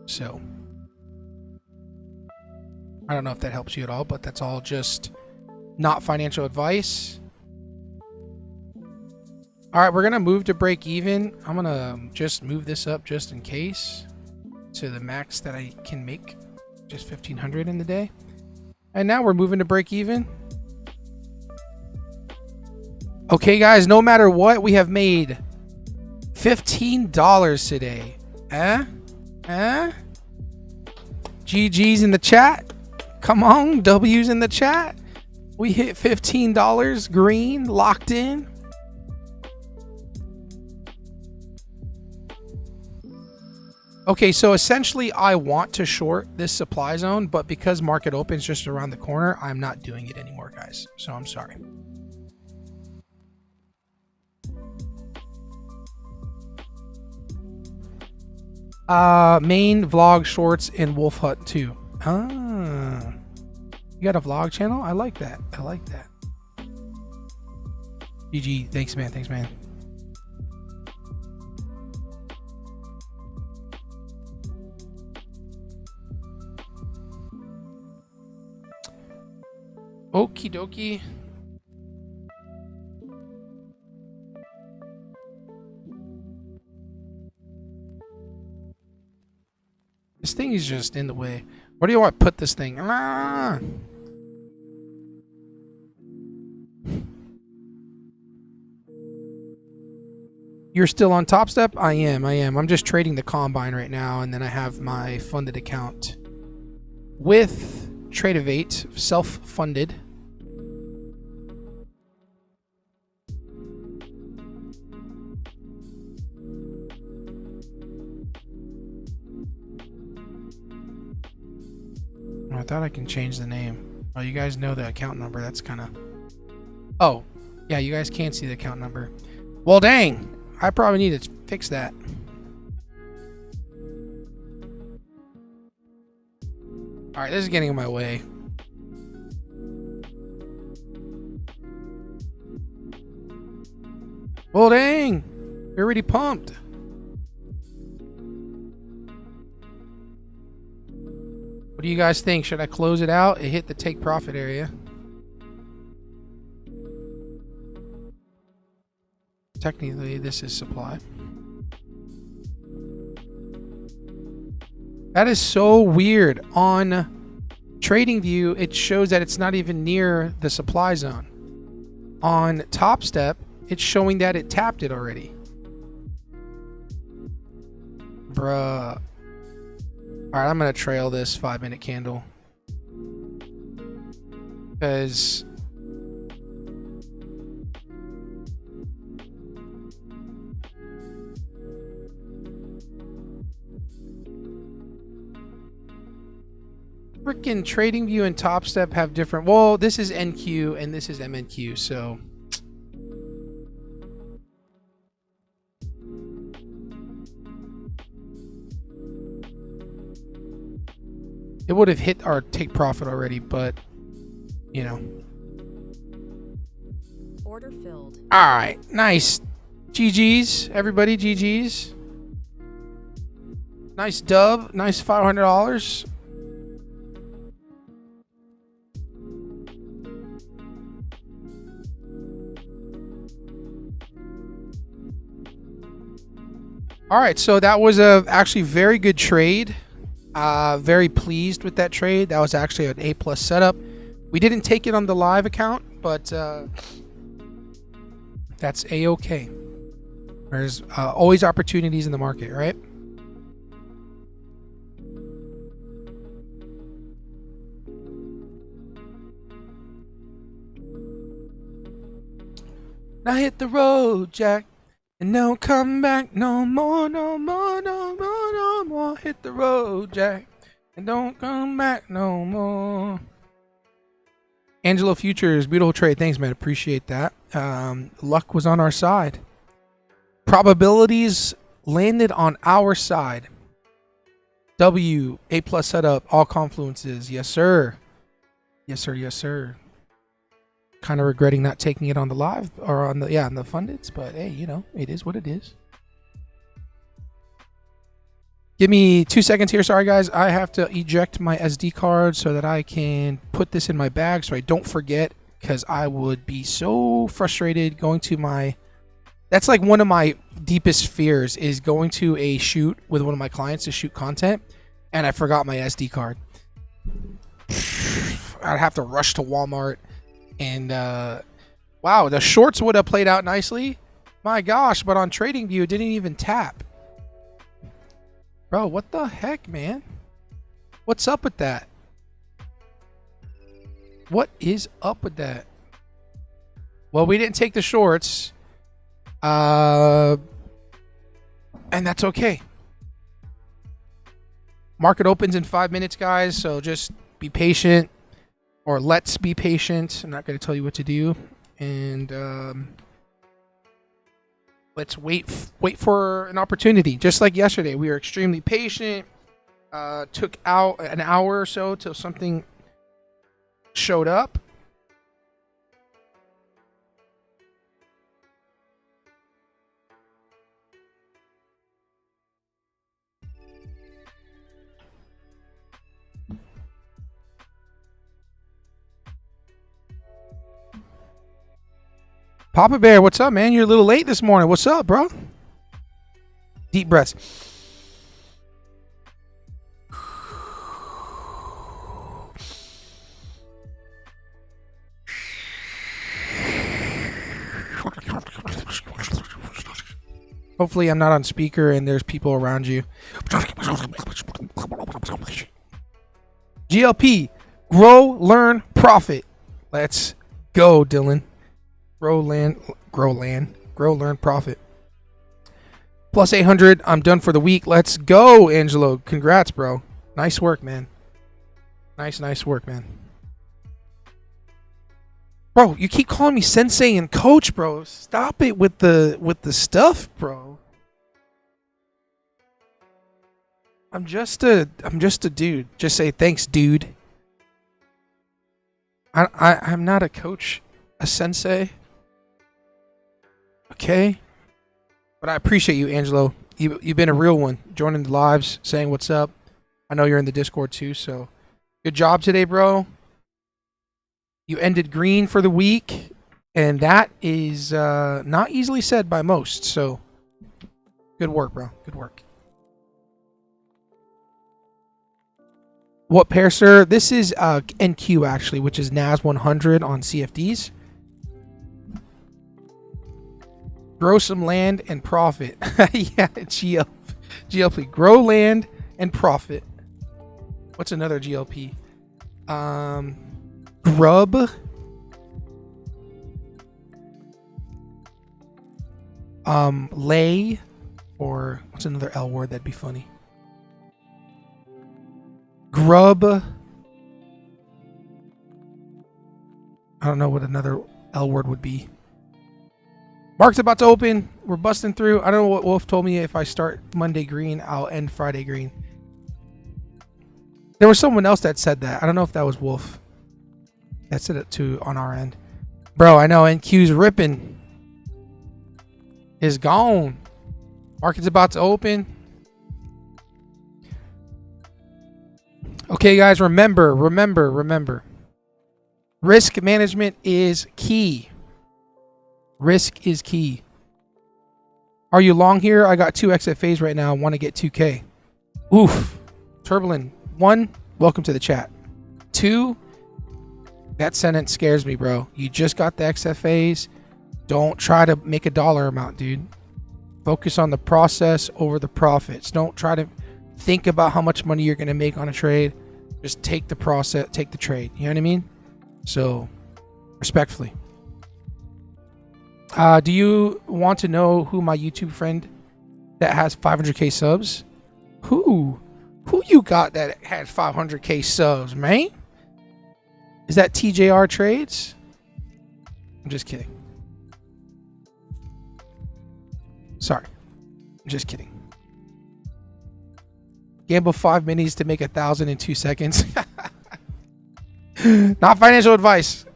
So I don't know if that helps you at all, but that's all just not financial advice. All right, we're gonna move to break even. I'm gonna just move this up just in case to the max that I can make, just 1,500 in the day. And now we're moving to break even. Okay, guys, no matter what, we have made $15 today. GG's in the chat. Come on, W's in the chat. We hit $15 green, locked in. Okay, so essentially I want to short this supply zone, but because market opens just around the corner, I'm not doing it anymore, guys. So I'm sorry. Main vlog shorts in Wolf Hut too. Ah, you got a vlog channel? I like that. I like that. GG. Thanks, man. Thanks, man. Okie dokie. This thing is just in the way. Where do you want to put this thing? Ah! You're still on TopStep? I am. I'm just trading the Combine right now, and then I have my funded account with Trade-of-8, self-funded. I thought I can change the name. Oh, you guys know the account number. That's kind of... Oh, yeah, you guys can't see the account number. Well, dang. I probably need to fix that. Alright, this is getting in my way. Well, dang. You're already pumped. What do you guys think? Should I close it out? It hit the take profit area. Technically, this is supply. That is so weird. On TradingView, it shows that it's not even near the supply zone. On TopStep, it's showing that it tapped it already. Bruh. Alright, I'm going to trail this 5-minute candle. Because... freaking TradingView and TopStep have different... Well, this is NQ and this is MNQ, so... It would have hit our take profit already, but, you know. Order filled. Alright, nice. GG's, everybody, GG's. Nice dub, nice $500. Alright, so that was a actually very good trade. Very pleased with that trade. That was actually an A+ setup. We didn't take it on the live account, but that's A-okay. There's always opportunities in the market, right? Now hit the road, Jack, and don't come back no more, no more, no more, no more. Hit the road, Jack, and don't come back no more. Angelo Futures, beautiful trade. Thanks, man. Appreciate that. Luck was on our side. Probabilities landed on our side. W, A+ setup, all confluences. Yes, sir. Yes, sir. Yes, sir. Kind of regretting not taking it on the live or on the on the fundeds, but hey, you know, it is what it is. Give me 2 seconds here. Sorry, guys. I have to eject my SD card so that I can put this in my bag so I don't forget, because I would be so frustrated going to my That's like one of my deepest fears is going to a shoot with one of my clients to shoot content, and I forgot my SD card. I'd have to rush to Walmart, and wow, the shorts would have played out nicely. My gosh, but on TradingView, it didn't even tap. Bro, what the heck, man? What's up with that? What is up with that? Well, we didn't take the shorts. And that's okay. Market opens in 5 minutes, guys. So just be patient, or let's be patient. I'm not going to tell you what to do. And let's wait for an opportunity. Just like yesterday, we were extremely patient. Took out an hour or so till something showed up. Papa Bear, what's up, man? You're a little late this morning. What's up, bro? Deep breaths. Hopefully I'm not on speaker and there's people around you. GLP, grow, learn, profit. Let's go, Dylan. Grow, learn, profit. Plus 800. I'm done for the week. Let's go, Angelo. Congrats, bro. Nice work, man. Nice work, man. Bro, you keep calling me sensei and coach, bro. Stop it with the stuff, bro. I'm just a dude. Just say thanks, dude. I'm not a coach, a sensei. Okay? But I appreciate you, Angelo. You've been a real one, joining the lives, saying what's up. I know you're in the Discord too, so good job today, bro. You ended green for the week, and that is not easily said by most. So, good work, bro. Good work. What pair, sir? This is NQ, actually, which is NAS 100 on CFDs. Grow some land and profit. Yeah, GLP. Grow land and profit. What's another GLP? Grub. Lay. Or what's another L word that'd be funny? Grub. I don't know what another L word would be. Market's about to open. We're busting through. I don't know what Wolf told me. If I start Monday green, I'll end Friday green. There was someone else that said that. I don't know if that was Wolf. That said it too on our end. Bro, I know NQ's ripping. Is gone. Market's about to open. Okay, guys, remember. Risk management is key. Risk is key. Are you long here? I got 2 XFAs right now. I want to get 2K. Oof. Turbulent. 1, welcome to the chat. 2, that sentence scares me, bro. You just got the XFAs. Don't try to make a dollar amount, dude. Focus on the process over the profits. Don't try to think about how much money you're going to make on a trade. Just take the process, take the trade. You know what I mean? So, respectfully. Do you want to know who my YouTube friend that has 500K subs? Who you got that had 500K subs, man? Is that TJR Trades? I'm just kidding. Sorry. I'm just kidding. Gamble 5 minis to make 1,000 in 2 seconds. Not financial advice.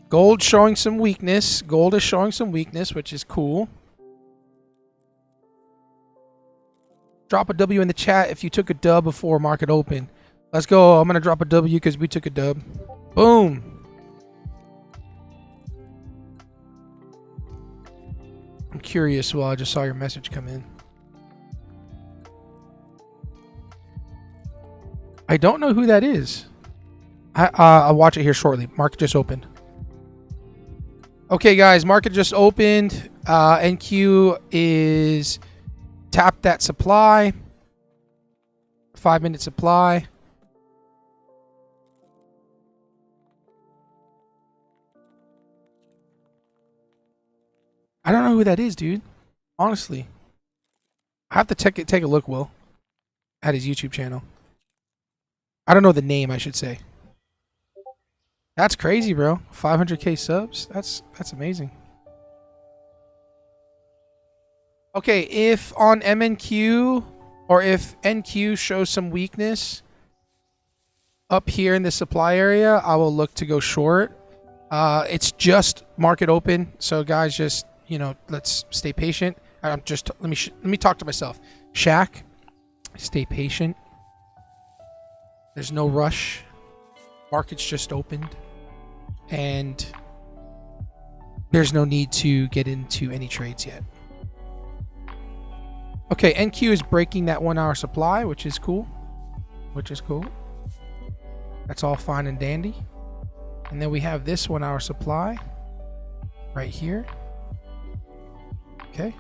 Gold showing some weakness. Gold is showing some weakness, which is cool. Drop a W in the chat if you took a dub before market open. Let's go. I'm going to drop a W because we took a dub. Boom. I'm curious. Well, I just saw your message come in. I don't know who that is. I'll watch it here shortly. Market just opened. Okay, guys. Market just opened. NQ is tapped that supply. 5-minute supply. I don't know who that is, dude. Honestly. I have to take a look, Will, at his YouTube channel. I don't know the name, I should say. That's crazy, bro. 500K subs. That's amazing. Okay, if on MNQ or if NQ shows some weakness up here in the supply area, I will look to go short. It's just market open, so guys, just let's stay patient. I'm just let me talk to myself. Shaq, stay patient. There's no rush. Market's just opened, and there's no need to get into any trades yet. Okay, NQ is breaking that 1-hour supply, which is cool. That's all fine and dandy. And then we have this 1-hour supply right here. Okay.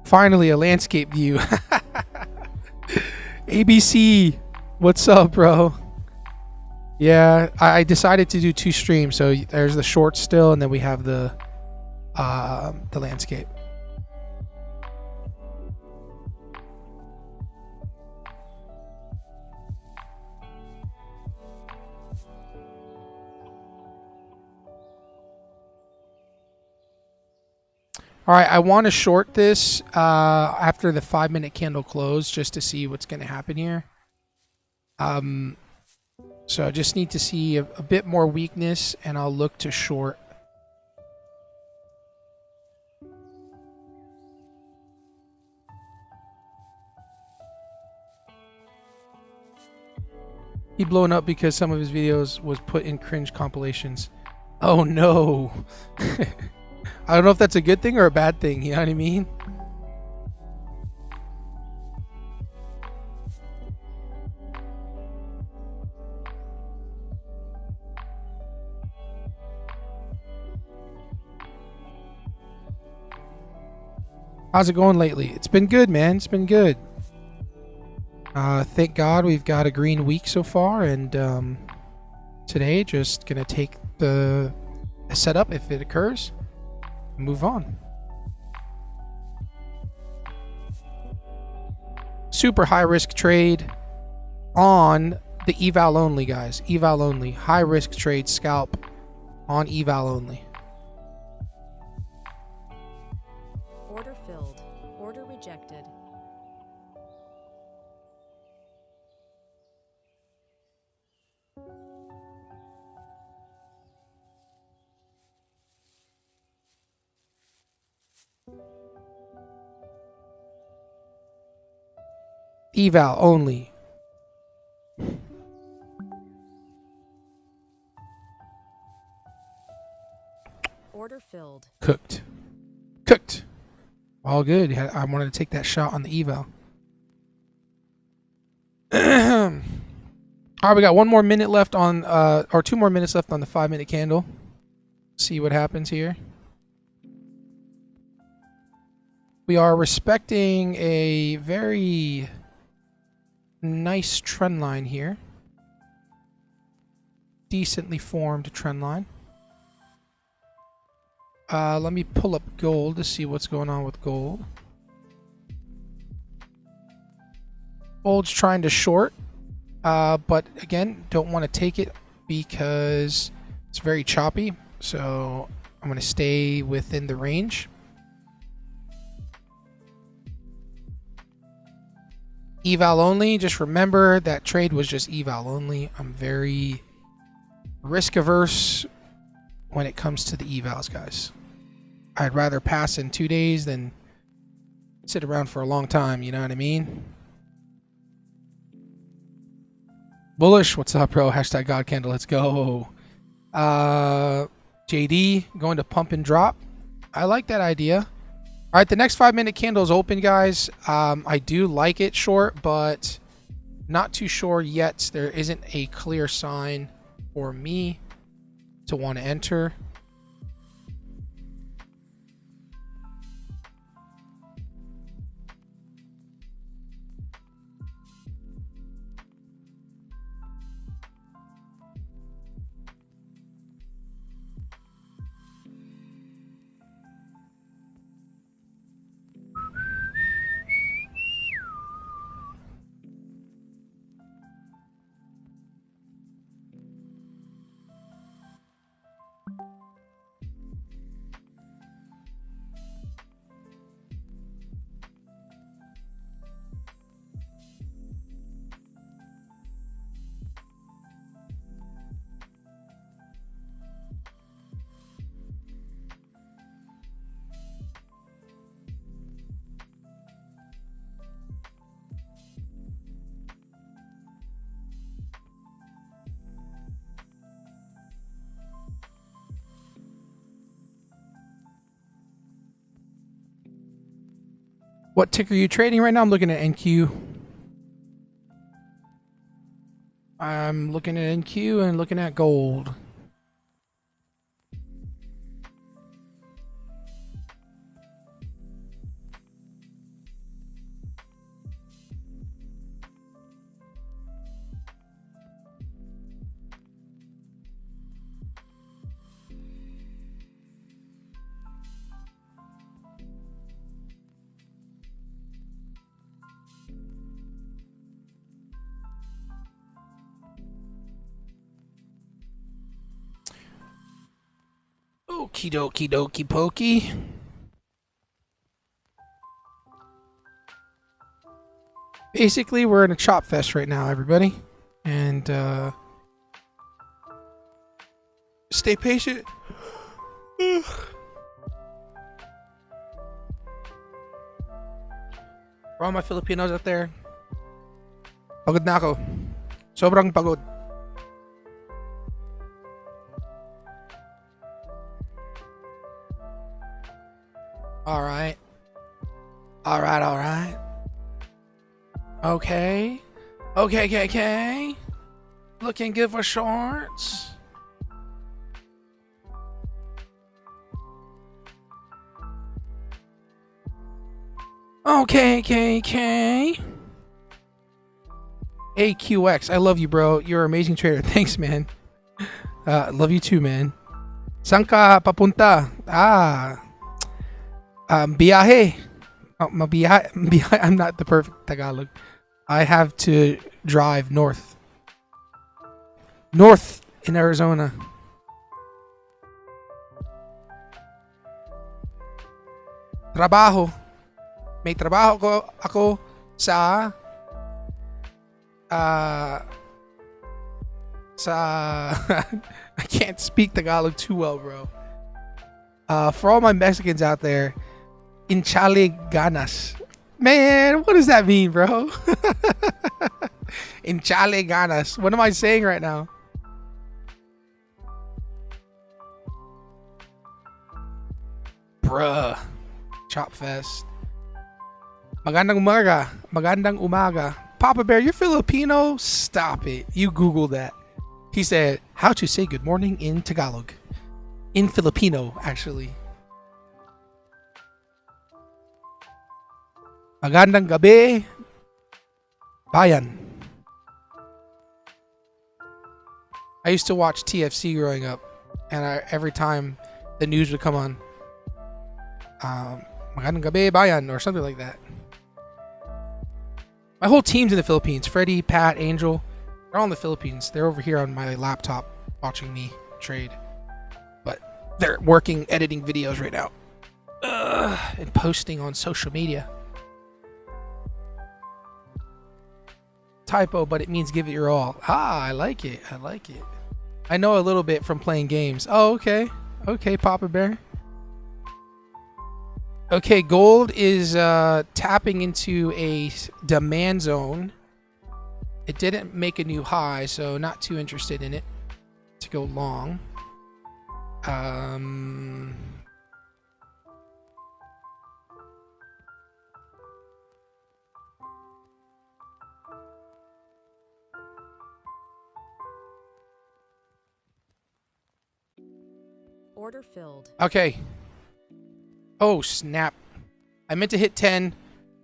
Finally, a landscape view. ABC, what's up, bro? Yeah, I decided to do 2 streams. So there's the short still, and then we have the landscape. All right, I want to short this after the 5-minute candle close just to see what's going to happen here. So I just need to see a bit more weakness, and I'll look to short. He blown up because some of his videos was put in cringe compilations. Oh no. I don't know if that's a good thing or a bad thing, you know what I mean? How's it going lately? It's been good, man. It's been good. Thank God we've got a green week so far, and today just gonna take the setup if it occurs, move on. Super high risk trade on the eval only, guys. Eval only. High risk trade scalp on eval only. Order filled. Order rejected. Eval only. Order filled. Cooked. Cooked. All good. I wanted to take that shot on the eval. All right, we got 1 more minute left on, or 2 more minutes left on the 5-minute candle. See what happens here. We are respecting a very nice trend line here. Decently formed trend line. Let me pull up gold to see what's going on with gold. Gold's trying to short, but again, don't want to take it because it's very choppy. So I'm going to stay within the range. Eval only. Just remember that trade was just eval only. I'm very risk averse when it comes to the evals, guys. I'd rather pass in 2 days than sit around for a long time, you know what I mean? Bullish, what's up, bro? Hashtag God Candle, let's go. JD going to pump and drop. I like that idea. All right, the next 5-minute candle is open, guys. I do like it short, but not too sure yet. There isn't a clear sign for me to want to enter. What ticker are you trading right now? I'm looking at NQ. I'm looking at NQ and looking at gold. Okie dokie dokie pokey. Basically, we're in a chop fest right now, everybody. And stay patient. For all my Filipinos out there, pagod na ako. Sobrang pagod. All right. All right, all right. Okay. Okay. Looking good for shorts. Okay. AQX, I love you, bro. You're an amazing trader. Thanks, man. Love you too, man. Saan ka papunta? Biyahe. Biyahe. I'm not the perfect Tagalog. I have to drive north. North in Arizona. Trabaho. May trabaho ako sa I can't speak Tagalog too well, bro. For all my Mexicans out there, Inchale ganas. Man, what does that mean, bro? Inchale ganas. What am I saying right now? Bruh. Chop fest. Magandang umaga. Papa Bear, you're Filipino? Stop it. You Google that. He said, how to say good morning in Tagalog. In Filipino, actually. Magandang gabi, bayan. I used to watch TFC growing up, and every time the news would come on, Magandang gabi, bayan, or something like that. My whole team's in the Philippines. Freddie, Pat, Angel, they're all in the Philippines. They're over here on my laptop watching me trade. But they're working, editing videos right now. And posting on social media. Typo, but it means give it your all. I like it. I know a little bit from playing games. Oh, okay. Okay, Papa Bear. Okay, gold is tapping into a demand zone. It didn't make a new high, so not too interested in it to go long. Order filled. Okay. Oh, snap. I meant to hit 10,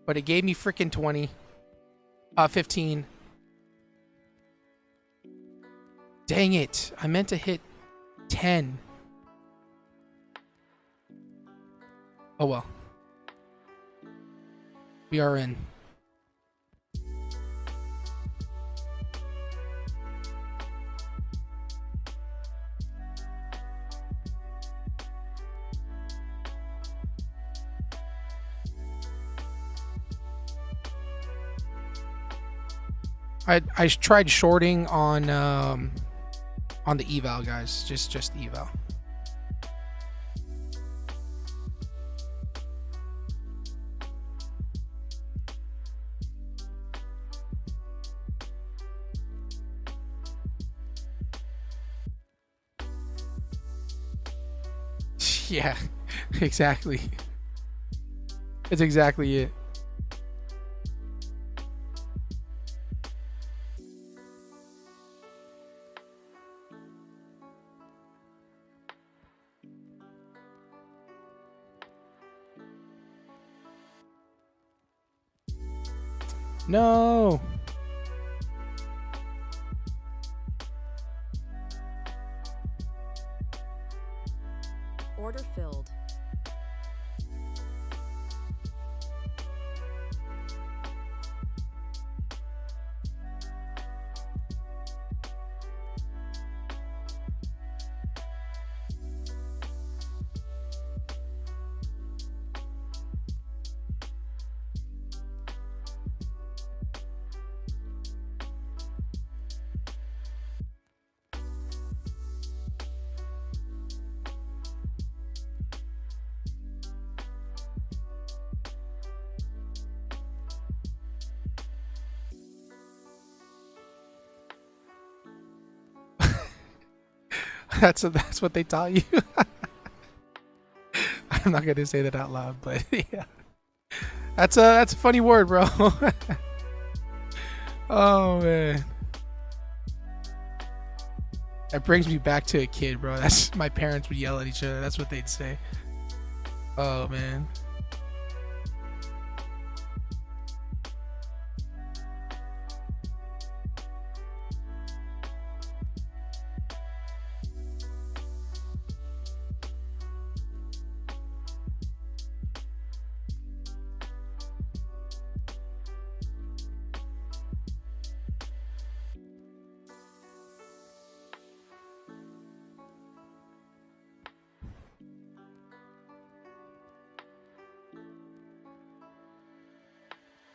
but it gave me freaking 20. 15. Dang it. I meant to hit 10. Oh well. We are in. I tried shorting on the eval, guys. Just eval. Yeah, exactly. That's exactly it. No. Order filled. That's what they taught you. I'm not gonna say that out loud, but yeah. That's a funny word, bro. Oh man. That brings me back to a kid, bro. That's my parents would yell at each other. That's what they'd say. Oh man.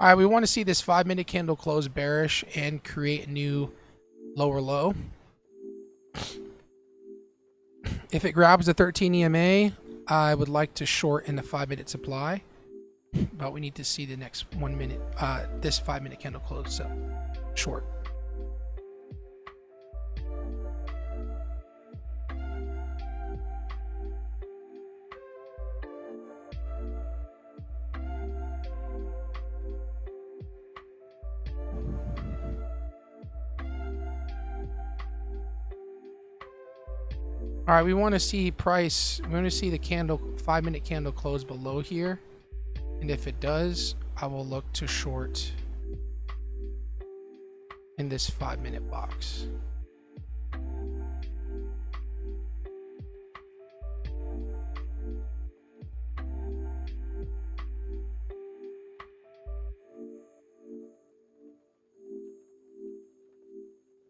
All right, we want to see this 5-minute candle close bearish and create a new lower low. If it grabs the 13 EMA, I would like to short in the 5-minute supply, but we need to see the next 1 minute, this 5-minute candle close, so short. All right, we want to see price. We want to see the candle, 5-minute candle close below here. And if it does, I will look to short in this 5-minute box.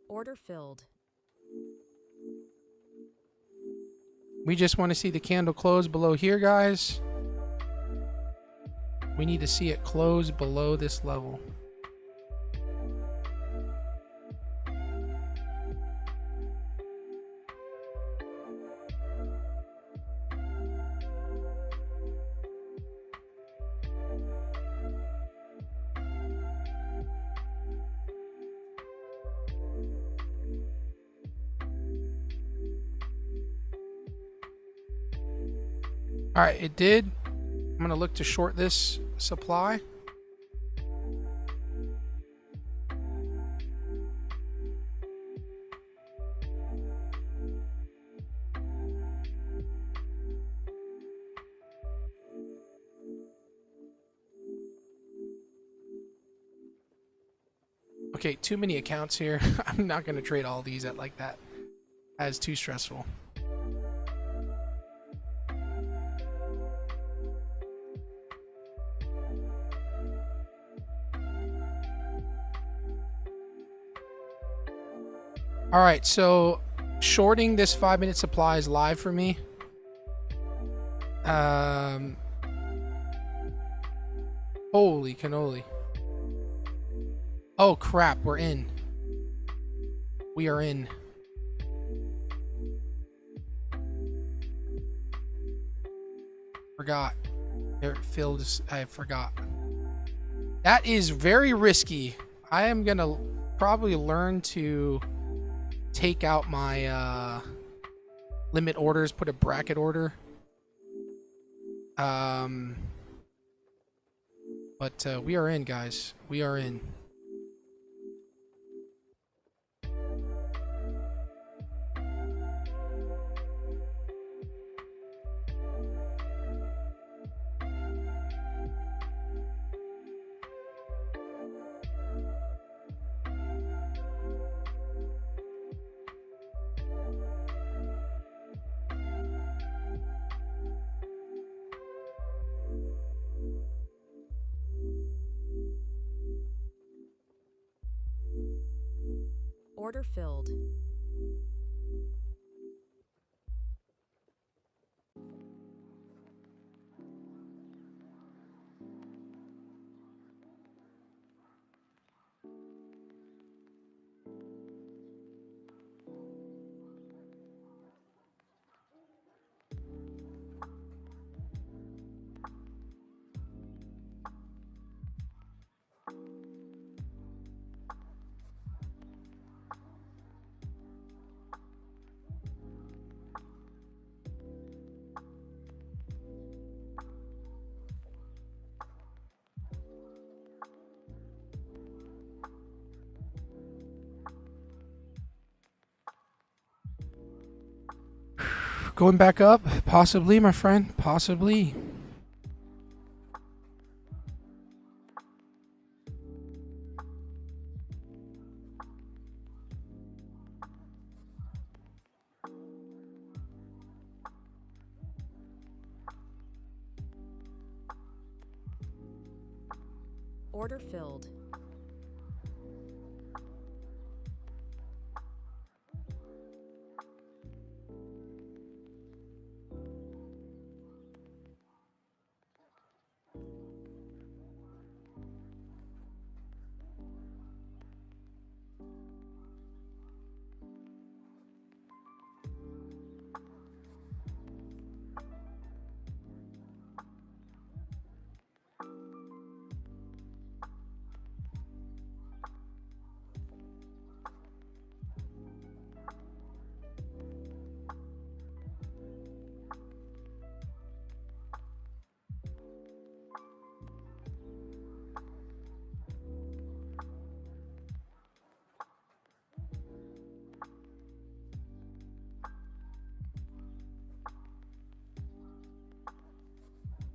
Order filled. We just want to see the candle close below here, guys. We need to see it close below this level. All right, it did. I'm gonna look to short this supply. Okay, too many accounts here. I'm not gonna trade all these at like that. That's too stressful. All right, so shorting this 5-minute supply is live for me. Holy cannoli. Oh crap, we're in. We are in. Forgot. I forgot. That is very risky. I am gonna probably learn to take out my limit orders, put a bracket order. But we are in, guys. We are in. Order filled. Going back up? Possibly, my friend. Possibly. Order filled.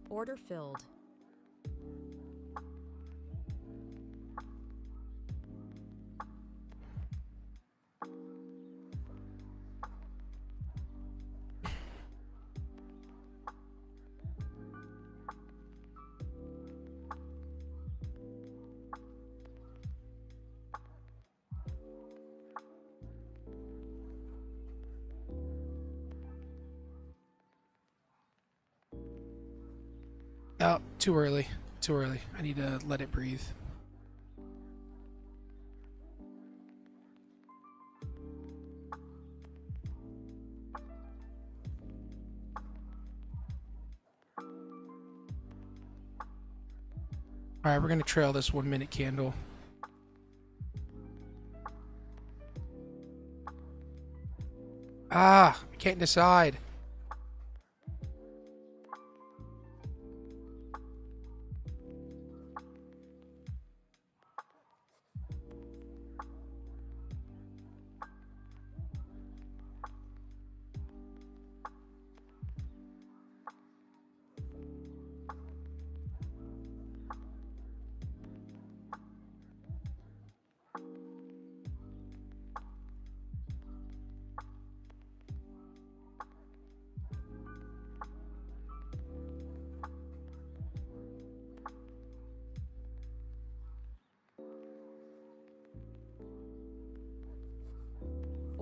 Order filled. Oh, too early. Too early. I need to let it breathe. All right, we're going to trail this 1-minute candle. Ah, I can't decide.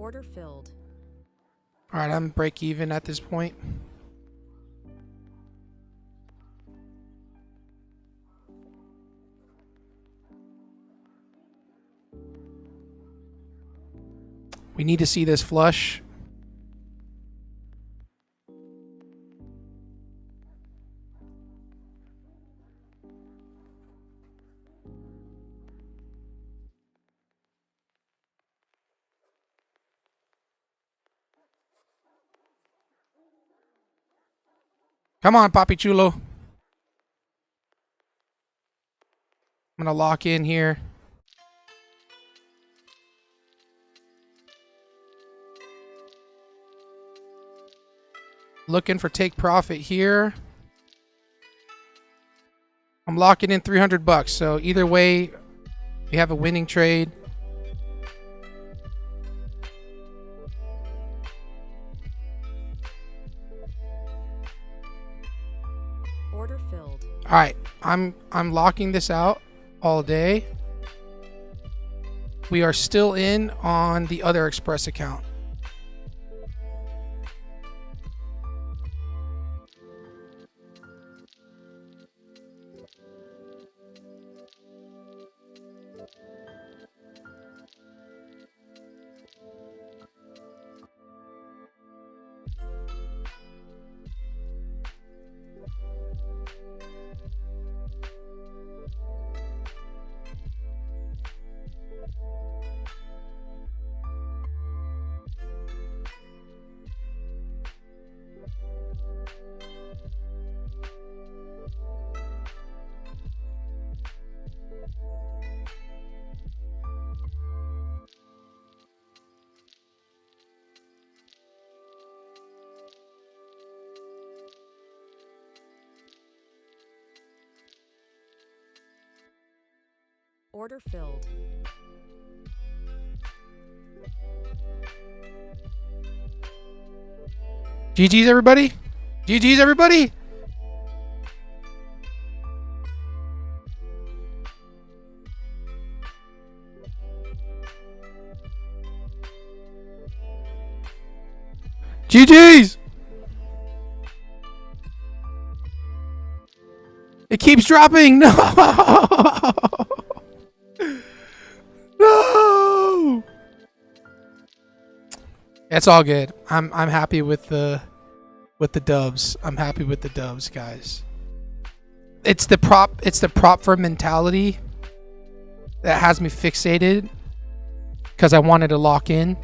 Order filled. All right, I'm break even at this point. We need to see this flush. Come on, Papi Chulo. I'm gonna lock in here. Looking for take profit here. I'm locking in 300 bucks. So either way, we have a winning trade. Order filled. All right, I'm locking this out all day. We are still in on the other Express account. Order filled. GG's everybody. GG's everybody. GG's. It keeps dropping. No. No. It's all good. I'm happy with the dubs. I'm happy with the dubs, guys. It's the prop firm mentality that has me fixated because I wanted to lock in.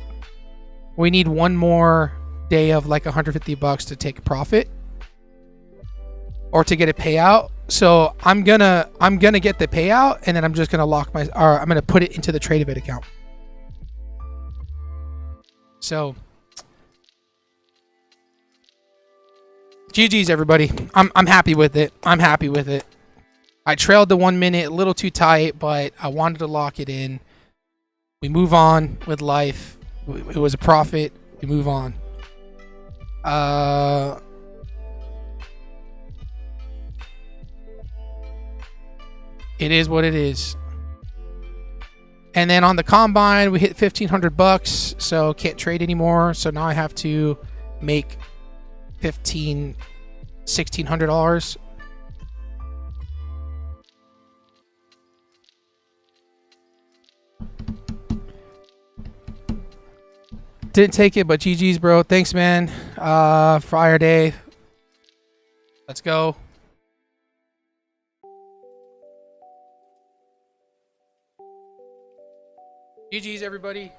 We need one more day of like 150 bucks to take a profit or to get a payout. So I'm gonna get the payout and then I'm just gonna I'm gonna put it into the TradeAvid account. So GG's everybody. I'm happy with it. I'm happy with it. I trailed the 1 minute a little too tight, but I wanted to lock it in. We move on with life. It was a profit. We move on. It is what it is. And then on the combine, we hit 1,500 bucks, so can't trade anymore. So now I have to make $1,600. Didn't take it, but GG's, bro. Thanks, man. Friar day. Let's go. GG's, everybody.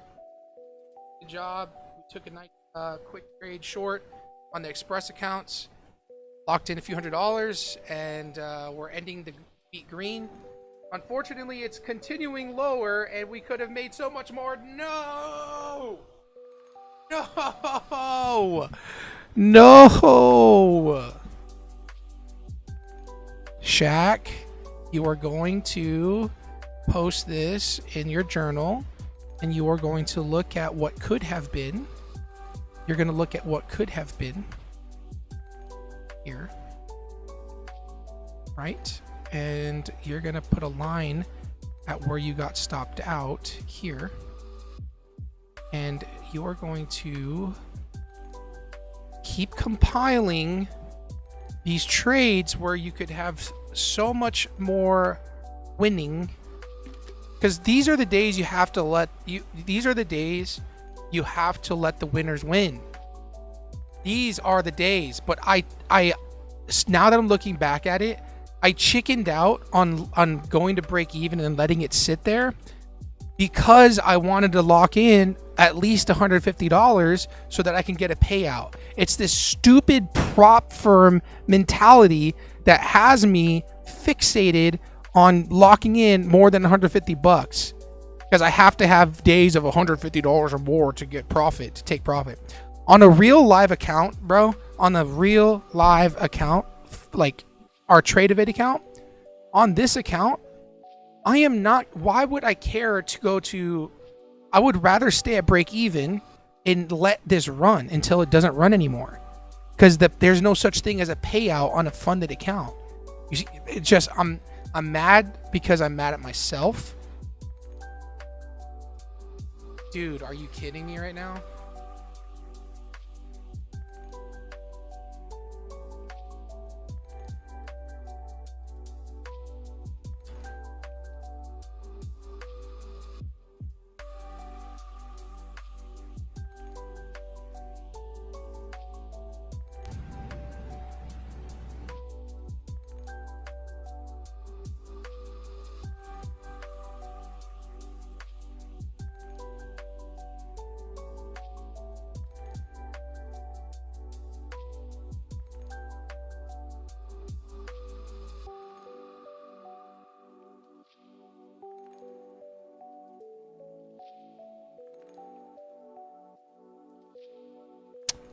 Good job. We took a nice quick trade short on the Express accounts. Locked in a few $100s, and we're ending the beat green. Unfortunately, it's continuing lower, and we could have made so much more. No! No! No! Shaq, you are going to post this in your journal, and you are going to look at what could have been. You're going to look at what could have been here, right? And you're going to put a line at where you got stopped out here. And you're going to keep compiling these trades where you could have so much more winning, because these are the days you have to let the winners win. These are the days. But I now that I'm looking back at it, I chickened out on going to break even and letting it sit there, because I wanted to lock in at least $150 so that I can get a payout. It's this stupid prop firm mentality that has me fixated on locking in more than 150 bucks, because I have to have days of $150 or more to get profit, to take profit. On a real live account, bro, on a real live account, like our Tradeovate account, on this account, I am not, why would I care to go to, I would rather stay at break even and let this run until it doesn't run anymore. Because there's no such thing as a payout on a funded account. You see, it's just, I'm mad because I'm mad at myself. Dude, are you kidding me right now?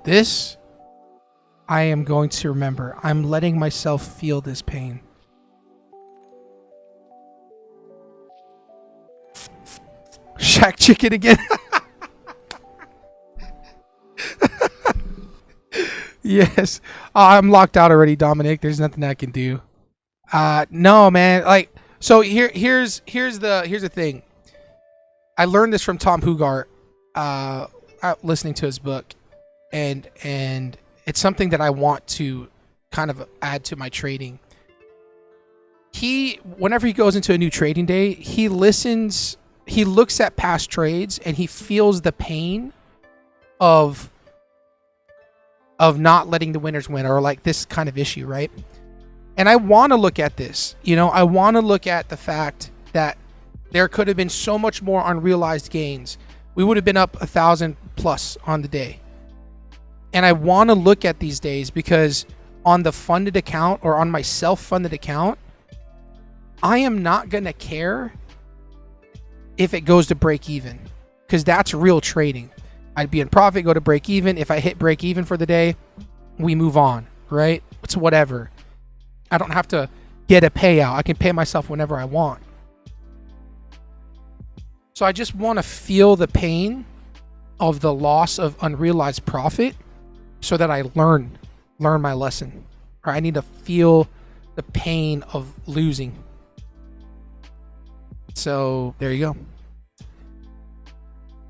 This, I am going to remember. I'm letting myself feel this pain. Shack chicken again. Yes. I'm locked out already, Dominic. There's nothing I can do. No, man. Like, so here's the thing. I learned this from Tom Hugart, listening to his book. And it's something that I want to kind of add to my trading. Whenever he goes into a new trading day, he looks at past trades and he feels the pain of not letting the winners win, or like this kind of issue, right? And I want to look at this, I want to look at the fact that there could have been so much more unrealized gains. We would have been up 1,000 plus on the day. And I want to look at these days, because on the funded account or on my self-funded account, I am not going to care if it goes to break even, because that's real trading. I'd be in profit, go to break even. If I hit break even for the day, we move on, right? It's whatever. I don't have to get a payout. I can pay myself whenever I want. So I just want to feel the pain of the loss of unrealized profit, so that I learn my lesson. Or I need to feel the pain of losing. So there you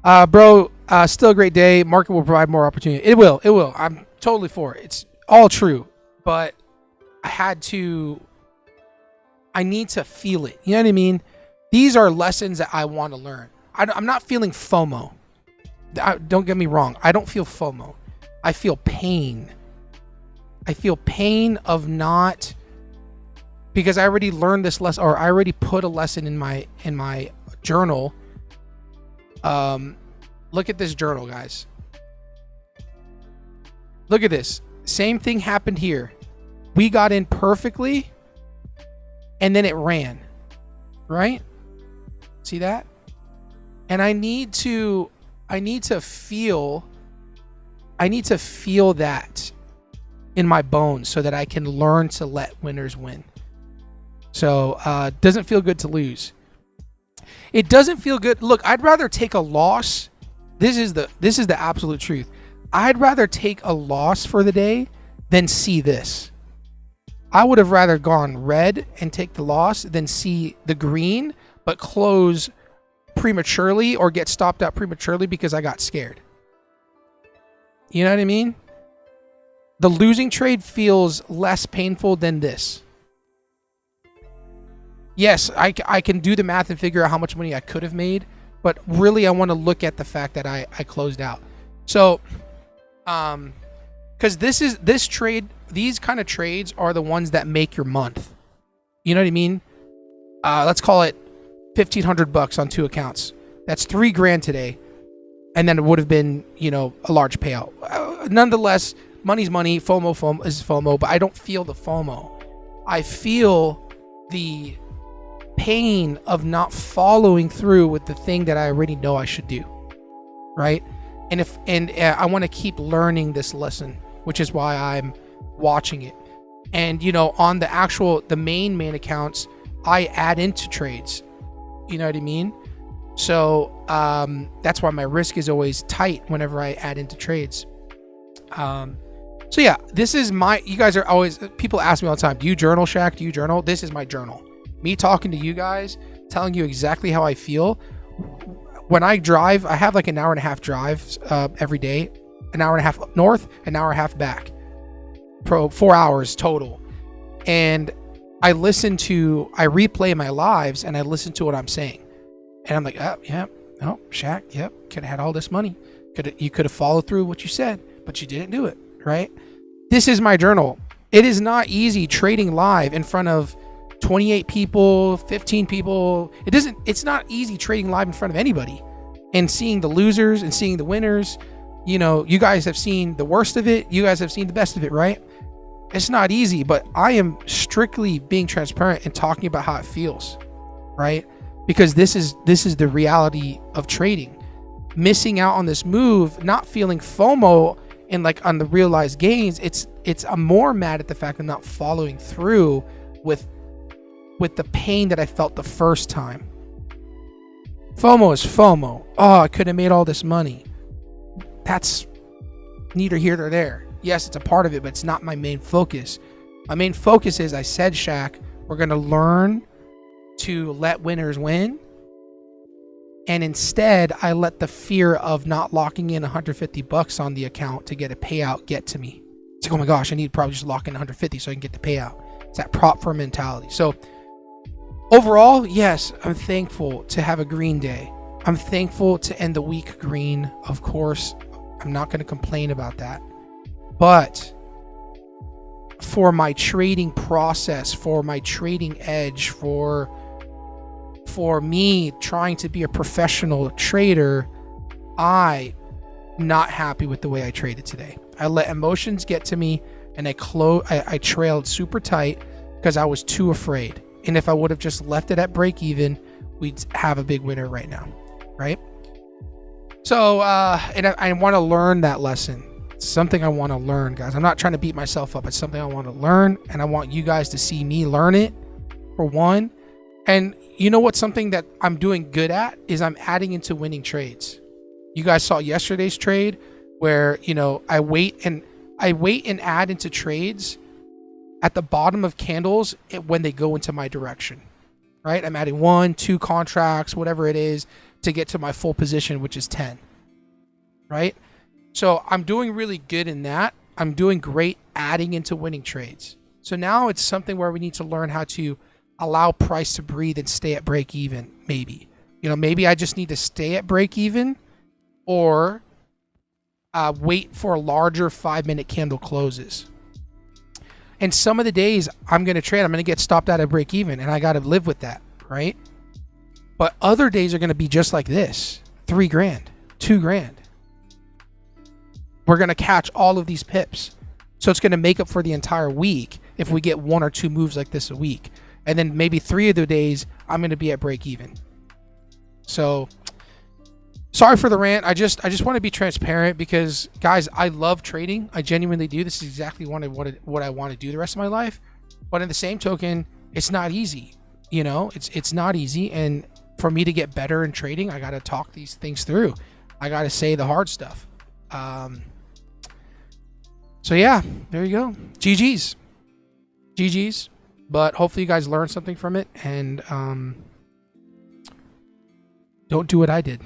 go. Bro, still a great day. Market will provide more opportunity. It will. I'm totally for it. It's all true. But I need to feel it. You know what I mean? These are lessons that I want to learn. I'm not feeling FOMO. Don't get me wrong. I don't feel FOMO. I feel pain. I feel pain of not, because I already learned this lesson, or I already put a lesson in my journal. Look at this journal, guys. Look at this. Same thing happened here. We got in perfectly, and then it ran. Right? See that? And I need to feel that in my bones so that I can learn to let winners win. So doesn't feel good to lose. It doesn't feel good. Look, I'd rather take a loss. This is the absolute truth. I'd rather take a loss for the day than see this. I would have rather gone red and take the loss than see the green but close prematurely or get stopped out prematurely because I got scared. You know what I mean? The losing trade feels less painful than this. Yes, I can do the math and figure out how much money I could have made, but really I want to look at the fact that I closed out. So, because this trade, these kind of trades are the ones that make your month. You know what I mean? Let's call it $1,500 on 2 accounts. That's $3,000 today, and then it would have been, you know, a large payout. Nonetheless, money's money. FOMO is FOMO, but I don't feel the FOMO. I feel the pain of not following through with the thing that I already know I should do, right? And I want to keep learning this lesson, which is why I'm watching it. And you know, on the main accounts, I add into trades. You know what I mean? So that's why my risk is always tight whenever I add into trades. So yeah, this is you guys are always, people ask me all the time, do you journal, Shaq? Do you journal? This is my journal. Me talking to you guys, telling you exactly how I feel. When I drive, I have like an hour and a half drive every day, an hour and a half north, an hour and a half back, 4 hours total. And I replay my lives and I listen to what I'm saying. And I'm like, oh, yeah, no, Shaq, yep, could have had all this money. You could have followed through what you said, but you didn't do it, right? This is my journal. It is not easy trading live in front of 28 people, 15 people. It's not easy trading live in front of anybody and seeing the losers and seeing the winners. You know, you guys have seen the worst of it. You guys have seen the best of it, right? It's not easy, but I am strictly being transparent and talking about how it feels, right? Because this is the reality of trading. Missing out on this move, not feeling FOMO and like on the realized gains. I'm more mad at the fact of not following through with the pain that I felt the first time. FOMO is FOMO. Oh, I could have made all this money. That's neither here nor there. Yes, it's a part of it, but it's not my main focus. My main focus is, I said, Shaq, we're going to learn to let winners win. And instead, I let the fear of not locking in $150 on the account to get a payout get to me. It's like, oh my gosh, I need to probably just lock in 150 so I can get the payout. It's that prop firm mentality. So overall, yes, I'm thankful to have a green day. I'm thankful to end the week green. Of course, I'm not going to complain about that. But for my trading process, for my trading edge, for me trying to be a professional trader, I'm not happy with the way I traded today. I let emotions get to me and I trailed super tight because I was too afraid. And if I would have just left it at break even, we'd have a big winner right now, right? So, and I want to learn that lesson. It's something I want to learn, guys. I'm not trying to beat myself up. It's something I want to learn, and I want you guys to see me learn it, for one. And you know what? Something that I'm doing good at is I'm adding into winning trades. You guys saw yesterday's trade where, you know, I wait and add into trades at the bottom of candles when they go into my direction, right? I'm adding 1, 2 contracts, whatever it is, to get to my full position, which is 10, right? So I'm doing really good in that. I'm doing great adding into winning trades. So now it's something where we need to learn how to allow price to breathe and stay at break even. Maybe, you know, maybe I just need to stay at break even or wait for larger 5-minute candle closes. And some of the days I'm going to trade, I'm going to get stopped out at break even, and I got to live with that, right? But other days are going to be just like this, $3,000, $2,000. We're going to catch all of these pips. So it's going to make up for the entire week if we get 1 or 2 moves like this a week. And then maybe 3 of the days I'm going to be at break even. So sorry for the rant. I just want to be transparent because, guys, I love trading. I genuinely do. This is exactly what I want to do the rest of my life. But in the same token, it's not easy. You know, it's not easy. And for me to get better in trading, I got to talk these things through. I got to say the hard stuff. So yeah, there you go. GG's. But hopefully you guys learned something from it, and don't do what I did.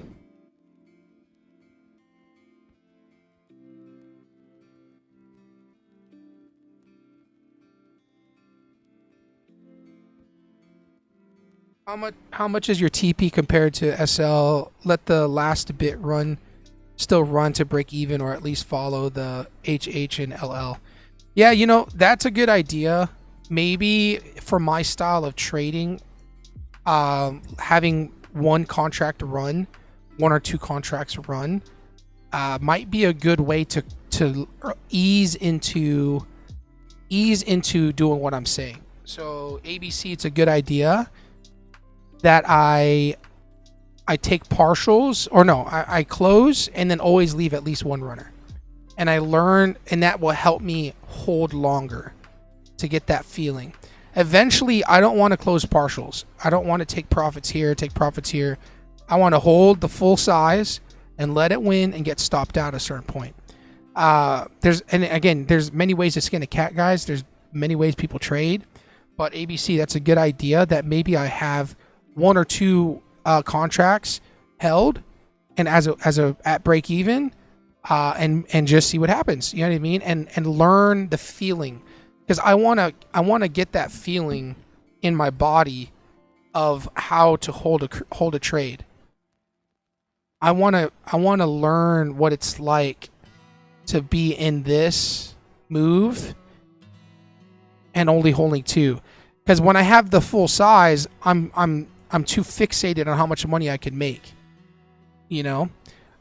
How much is your TP compared to SL? Let the last bit still run to break even, or at least follow the HH and LL. Yeah, that's a good idea. Maybe for my style of trading, having one contract run, one or two contracts run, might be a good way to ease into doing what I'm saying. So ABC, it's a good idea that I take partials, or no, I close and then always leave at least one runner. And I learn, and that will help me hold longer to get that feeling. Eventually, I don't want to close partials. I don't want to take profits here, take profits here. I want to hold the full size and let it win and get stopped out at a certain point. There's many ways to skin a cat, guys. There's many ways people trade. But ABC, that's a good idea, that maybe I have one or two contracts held, and as a at break even, and just see what happens. You know what I mean? And learn the feeling, because I wanna get that feeling in my body of how to hold a trade. I wanna learn what it's like to be in this move and only holding two. Because when I have the full size, I'm too fixated on how much money I can make,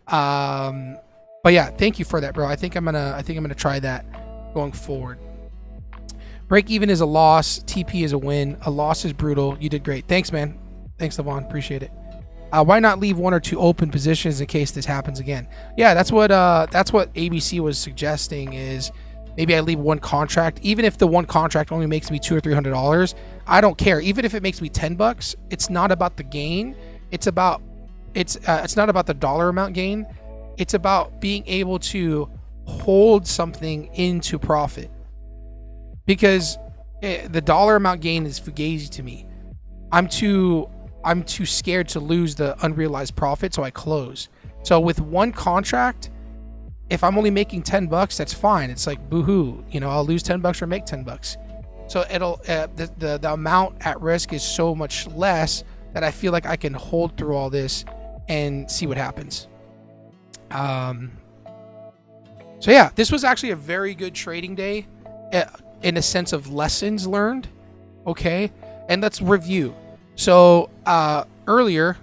But yeah, thank you for that, bro. I think I'm gonna try that going forward. Break even is a loss. TP is a win. A loss is brutal. You did great. Thanks, man. Thanks, Levon. Appreciate it. Why not leave one or two open positions in case this happens again? Yeah, that's what ABC was suggesting, is maybe I leave one contract. Even if the one contract only makes me $200 or $300, I don't care. Even if it makes me $10, it's not about the gain. It's not about the dollar amount gain. It's about being able to hold something into profit, because the dollar amount gain is fugazi to me. I'm too scared to lose the unrealized profit, so I close. So with one contract, if I'm only making $10, that's fine. It's like boohoo, I'll lose $10 or make $10. So it'll the amount at risk is so much less that I feel like I can hold through all this and see what happens. So yeah, this was actually a very good trading day, in a sense of lessons learned. Okay, and let's review. So earlier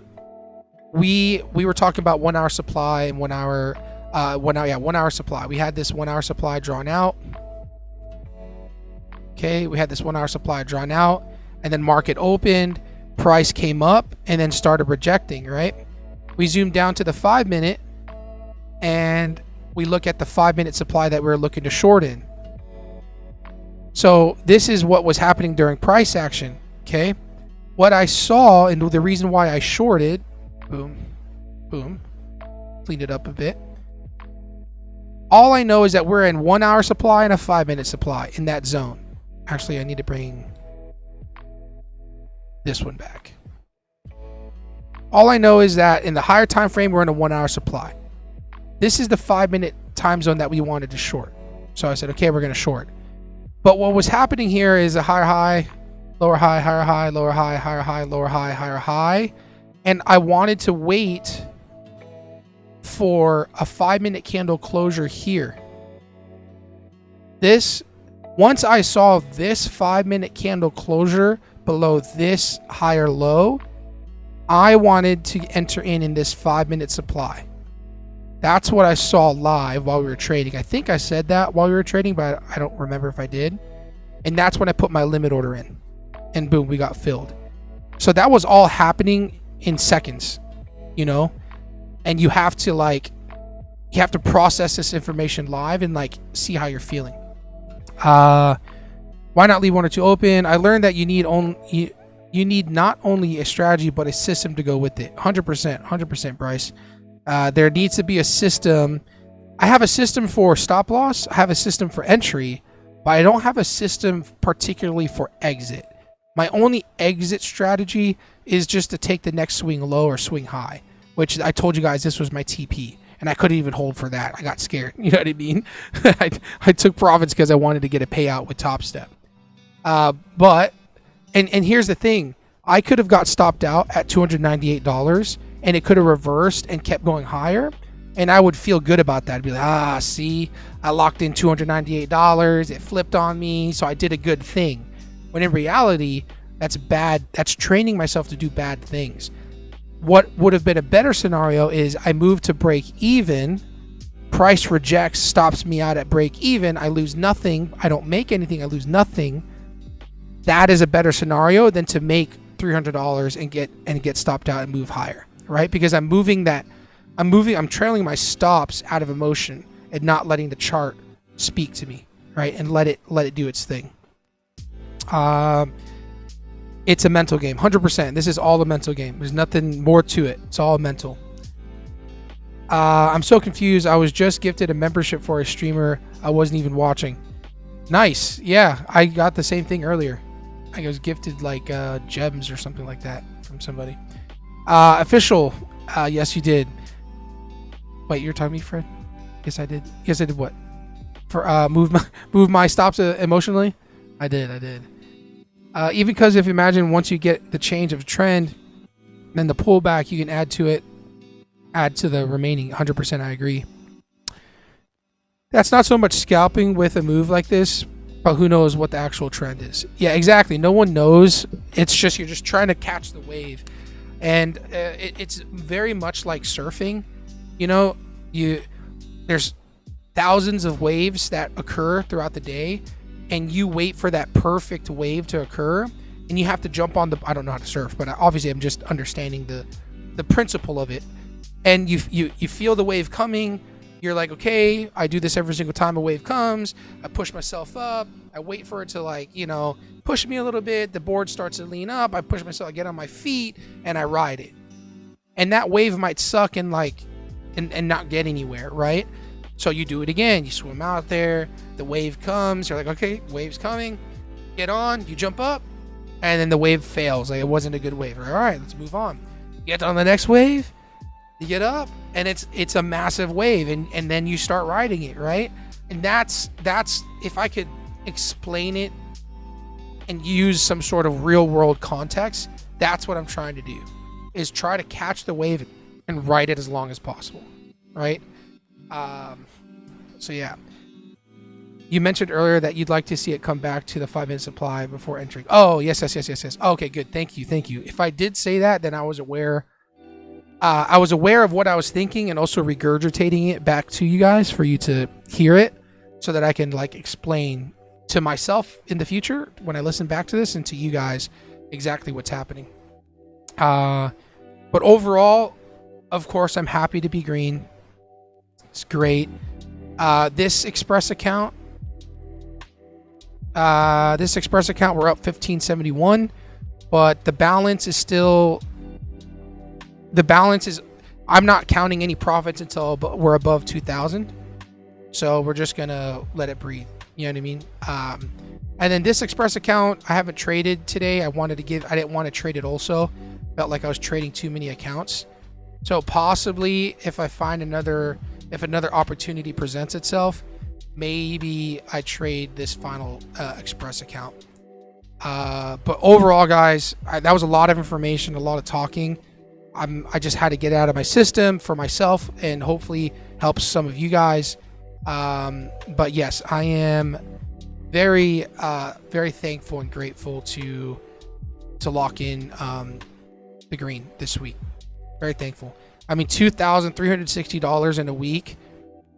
we were talking about 1 hour supply and 1 hour 1 hour supply. We had this 1 hour supply drawn out. Okay, we had this 1 hour supply drawn out, and then market opened, price came up, and then started rejecting, right? We zoomed down to the 5 minute, and we look at the 5 minute supply that we were looking to short in. So this is what was happening during price action. Okay, what I saw, and the reason why I shorted, boom, cleaned it up a bit. All I know is that we're in 1 hour supply and a 5 minute supply in that zone. Actually, I need to bring this one back. All I know is that in the higher time frame, we're in a 1 hour supply. This is the 5 minute time zone that we wanted to short. So I said, okay, we're going to short. But what was happening here is a higher high, lower high, higher high, lower high, higher high, lower high, higher high. And I wanted to wait for a 5 minute candle closure here. Once I saw this 5 minute candle closure below this higher low, I wanted to enter in this 5 minute supply. That's what I saw live while we were trading. I think I said that while we were trading, but I don't remember if I did. And that's when I put my limit order in. And boom, we got filled. So that was all happening in seconds, And you have to process this information live and see how you're feeling. Why not leave one or two open? I learned that you need not only a strategy but a system to go with it. 100%, Bryce. There needs to be a system. I have a system for stop loss. I have a system for entry, but I don't have a system particularly for exit. My only exit strategy is just to take the next swing low or swing high, which I told you guys this was my TP, and I couldn't even hold for that. I got scared. You know what I mean? I took profits because I wanted to get a payout with TopStep. But here's the thing. I could have got stopped out at $298 and it could have reversed and kept going higher. And I would feel good about that. I'd be like, see, I locked in $298. It flipped on me. So I did a good thing. When in reality, that's bad. That's training myself to do bad things. What would have been a better scenario is I move to break even. Price rejects, stops me out at break even. I lose nothing. I don't make anything. I lose nothing. That is a better scenario than to make $300 and get stopped out and move higher, right? Because I'm trailing my stops out of emotion and not letting the chart speak to me, right? And let it do its thing. It's a mental game, 100%. This is all a mental game. There's nothing more to it. It's all mental. I'm so confused. I was just gifted a membership for a streamer I wasn't even watching. Nice. Yeah, I got the same thing earlier. I was gifted like gems or something like that from somebody. Official. Yes, you did. Wait, you're talking to me, Fred? Yes, I did. Yes, I did what? For move my stops emotionally? I did. Even because if you imagine once you get the change of trend, then the pullback, you can add to the remaining 100%. I agree. That's not so much scalping with a move like this, but who knows what the actual trend is. Yeah, exactly. No one knows. It's just you're just trying to catch the wave. And it's very much like surfing. You know, there's thousands of waves that occur throughout the day, and you wait for that perfect wave to occur, and you have to jump on I don't know how to surf, but obviously I'm just understanding the principle of it. And you feel the wave coming. You're like, okay, I do this every single time a wave comes. I push myself up. I wait for it to push me a little bit. The board starts to lean up. I push myself, I get on my feet, and I ride it. And that wave might suck and not get anywhere, right? So you do it again. You swim out there. The wave comes. You're like, okay, wave's coming. Get on. You jump up, and then the wave fails. Like it wasn't a good wave. All right, let's move on. Get on the next wave. You get up, and it's a massive wave, and then you start riding it, right? And that's if I could explain it and use some sort of real world context, that's what I'm trying to do, is try to catch the wave and ride it as long as possible, right? So yeah. You mentioned earlier that you'd like to see it come back to the 5-minute supply before entering. Oh, yes. Okay, good. Thank you. If I did say that, then I was aware. I was aware of what I was thinking and also regurgitating it back to you guys for you to hear it so that I can explain to myself in the future when I listen back to this and to you guys exactly what's happening. But overall, of course, I'm happy to be green. It's great. This Express account, we're up 1571, but the balance is I'm not counting any profits until we're above 2,000. So we're just gonna let it breathe. You know what I mean? And then this Express account, I haven't traded today. I didn't want to trade it also. Felt like I was trading too many accounts. So possibly if another opportunity presents itself, maybe I trade this final Express account. But overall, guys, that was a lot of information, a lot of talking. I just had to get it out of my system for myself and hopefully helps some of you guys. But yes, I am very, very thankful and grateful to lock in the green this week. Very thankful. I mean, $2,360 in a week,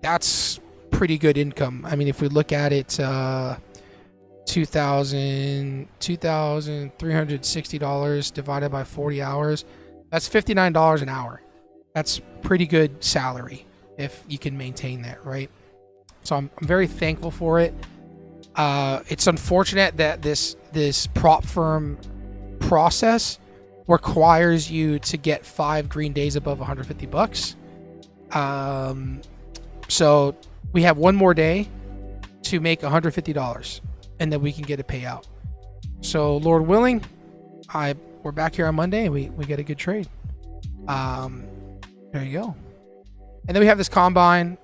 that's pretty good income. I mean, if we look at it, $2,360 divided by 40 hours, that's $59 an hour. That's pretty good salary if you can maintain that, right? So I'm very thankful for it. It's unfortunate that this prop firm process requires you to get 5 green days above $150. So we have one more day to make $150, and then we can get a payout. So Lord willing, we're back here on Monday, and we get a good trade. There you go. And then we have this combine.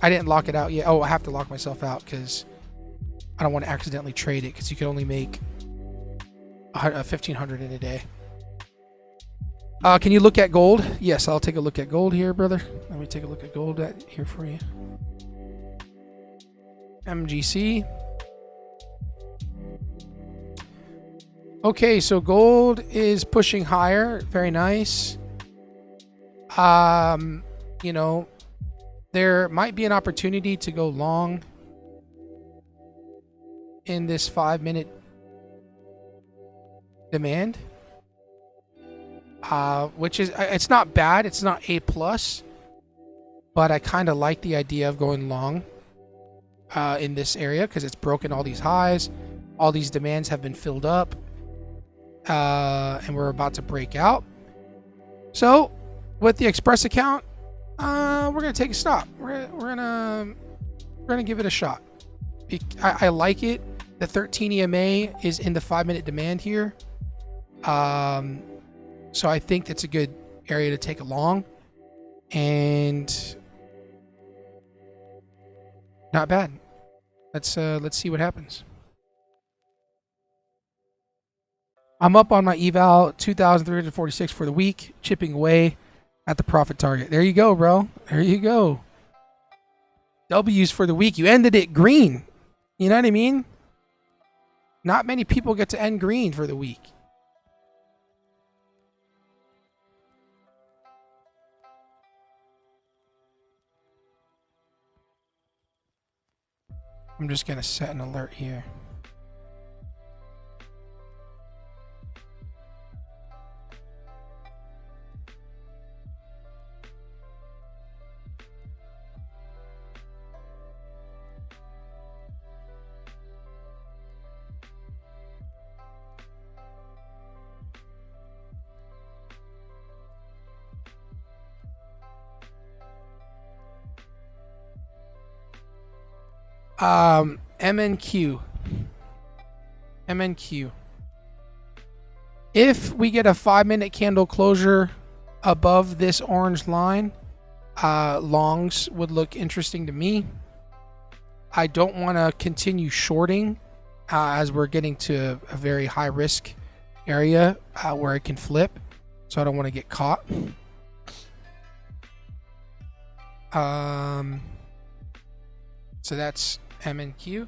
I didn't lock it out yet. Oh, I have to lock myself out because I don't want to accidentally trade it, because you can only make 1,500 in a day. Can you look at gold? Yes, I'll take a look at gold here, brother. Let me take a look at gold here for you. MGC. Okay, so gold is pushing higher. Very nice. You know, there might be an opportunity to go long in this 5-minute demand, which is, it's not bad. It's not A plus, but I kind of like the idea of going long in this area because it's broken all these highs. All these demands have been filled up, and we're about to break out. So with the Express account, we're gonna take a stop. We're gonna give it a shot. I like it. The 13 EMA is in the 5-minute demand here. So I think that's a good area to take along, and not bad. Let's see what happens. I'm up on my eval 2,346 for the week, chipping away at the profit target. There you go, bro. There you go. W's for the week. You ended it green. You know what I mean? Not many people get to end green for the week. I'm just going to set an alert here. MNQ. If we get a 5-minute candle closure above this orange line, longs would look interesting to me. I don't want to continue shorting as we're getting to a very high risk area where it can flip. So I don't want to get caught. So that's MNQ.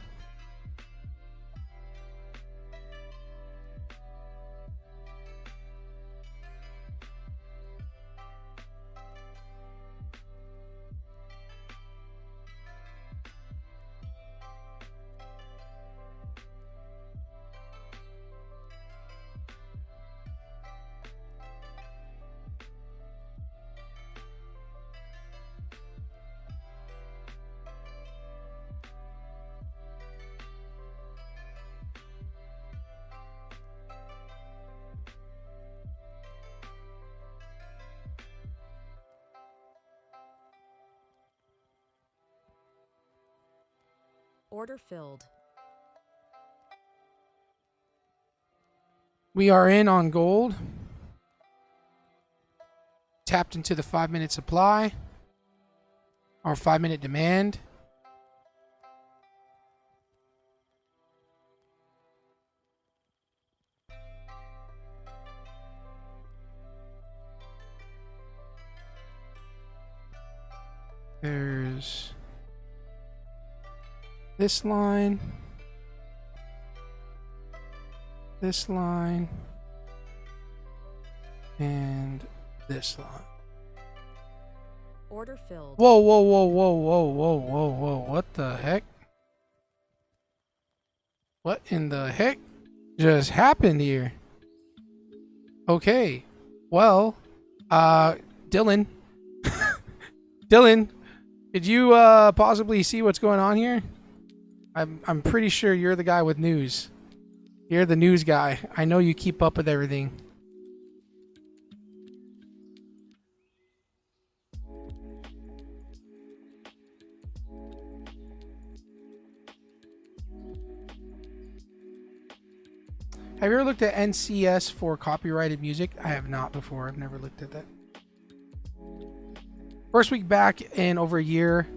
Order filled. We are in on gold. Tapped into the 5-minute supply. Our 5-minute demand. There's this line, and this line. Order filled. Whoa, whoa, whoa, whoa, whoa, whoa, whoa, whoa. What the heck? What in the heck just happened here? Okay. Well, Dylan. Dylan, did you possibly see what's going on here? I'm pretty sure you're the guy with news. You're the news guy. I know you keep up with everything. Have you ever looked at NCS for copyrighted music? I have not before. I've never looked at that. First week back in over a year.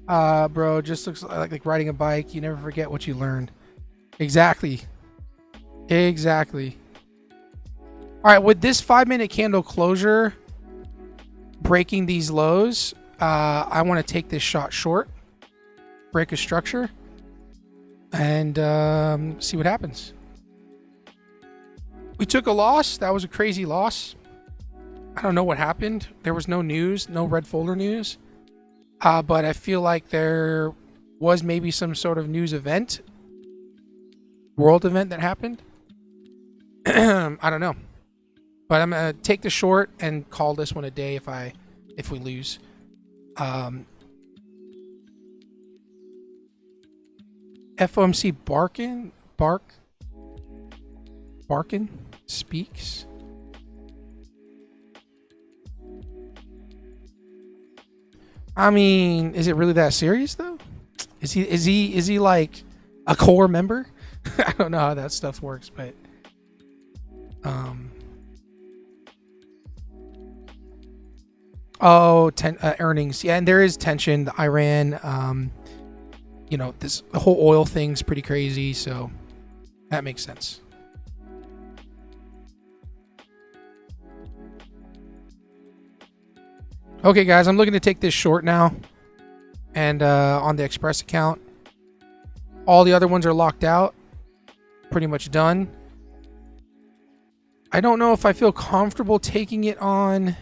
Bro, just looks like riding a bike. You never forget what you learned. Exactly. All right, with this 5-minute candle closure breaking these lows, I want to take this shot short, break a structure, and see what happens. We took a loss. That was a crazy loss. I don't know what happened. There was no news, no red folder news. But I feel like there was maybe some sort of news event, world event that happened. I don't know. But I'm gonna take the short and call this one a day if we lose. FOMC Barkin speaks. I mean, is it really that serious though? Is he like a core member? I don't know how that stuff works, but earnings. Yeah, and there is tension. The Iran, the whole oil thing's pretty crazy, so that makes sense. Okay, guys, I'm looking to take this short now, and on the Express account. All the other ones are locked out, pretty much done. I don't know if I feel comfortable taking it on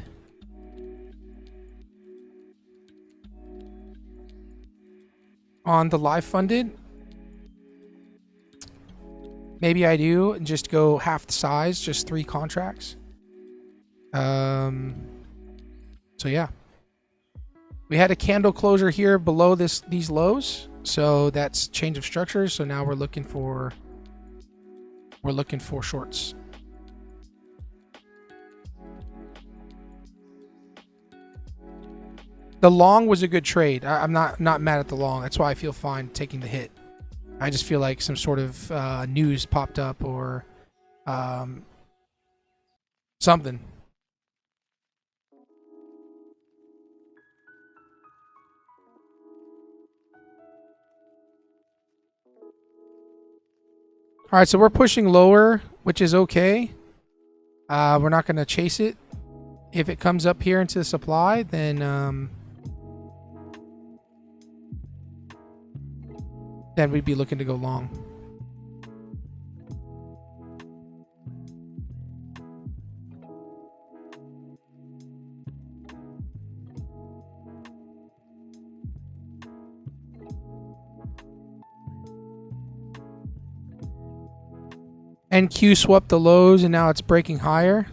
the live funded. Maybe I do and just go half the size, just 3 contracts. So yeah, we had a candle closure here below these lows, so that's change of structure. So now we're looking for shorts. The long was a good trade. I'm not mad at the long. That's why I feel fine taking the hit. I just feel like some sort of news popped up or something. All right, so we're pushing lower, which is okay. We're not going to chase it. If it comes up here into the supply, then we'd be looking to go long. NQ swept the lows and now it's breaking higher.